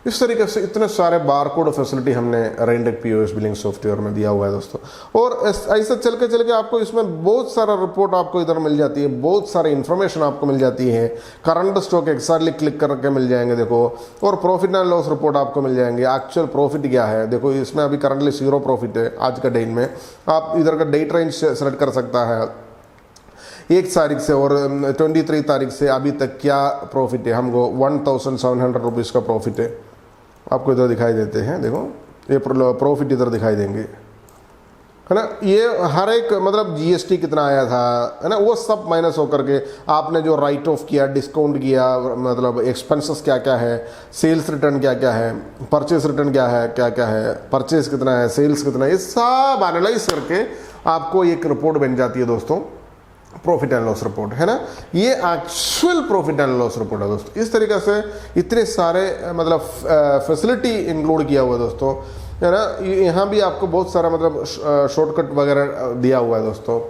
इस तरीके से इतने सारे बारकोड फैसिलिटी हमने राइनडेक पीओएस बिलिंग सॉफ्टवेयर में दिया हुआ है दोस्तों। और ऐसा चल के आपको इसमें बहुत सारा रिपोर्ट आपको इधर मिल जाती है, बहुत सारी इन्फॉर्मेशन आपको मिल जाती है। करंट स्टॉक एक्साइटली क्लिक करके मिल जाएंगे देखो, और प्रॉफिट एंड लॉस रिपोर्ट आपको मिल जाएंगे। एक्चुअल प्रॉफिट क्या है देखो, इसमें अभी करंटली 0 प्रॉफिट है आज का डेट में। आप इधर का डेट रेंज सेलेक्ट कर सकता है 1 तारीख से और 23 तारीख से अभी तक क्या प्रॉफिट है। हमको 1700 रुपीज़ का प्रॉफिट है, आपको इधर दिखाई देते हैं। देखो ये प्रॉफिट इधर दिखाई देंगे, है ना। ये हर एक मतलब GST कितना आया था, है ना, वो सब माइनस होकर के आपने जो राइट ऑफ किया, डिस्काउंट किया, मतलब एक्सपेंसेस क्या क्या है, सेल्स रिटर्न क्या क्या है, परचेस रिटर्न क्या है, परचेस कितना है, सेल्स कितना है, ये सब एनालाइज करके आपको एक रिपोर्ट बन जाती है दोस्तों, प्रॉफिट एंड लॉस रिपोर्ट, है ना। ये actual profit and loss report है दोस्तों। इस तरीके से इतने सारे मतलब फैसिलिटी इंक्लूड किया हुआ है दोस्तों, है ना। यहाँ भी आपको बहुत सारा मतलब शॉर्टकट वगैरह दिया हुआ है दोस्तों।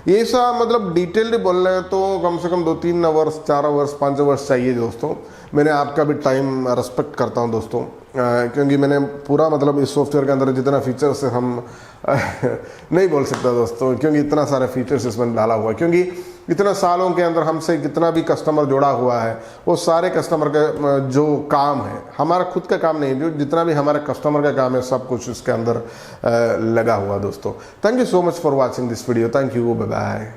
ये सा मतलब डिटेल्ड बोल रहे हैं तो कम से कम 2-3 वर्ष, 4 वर्ष, 5 वर्ष चाहिए दोस्तों। मैंने आपका भी टाइम रिस्पेक्ट करता हूं दोस्तों, क्योंकि मैंने पूरा मतलब इस सॉफ्टवेयर के अंदर जितना फीचर्स है हम नहीं बोल सकता दोस्तों, क्योंकि इतना सारे फीचर्स इसमें डाला हुआ है, क्योंकि इतना सालों के अंदर हमसे कितना भी कस्टमर जुड़ा हुआ है, वो सारे कस्टमर का जो काम है, हमारा खुद का काम नहीं, जो जितना भी हमारे कस्टमर का काम है सब कुछ इसके अंदर लगा हुआ दोस्तों। Thank you so much for watching this video. Thank you, bye bye.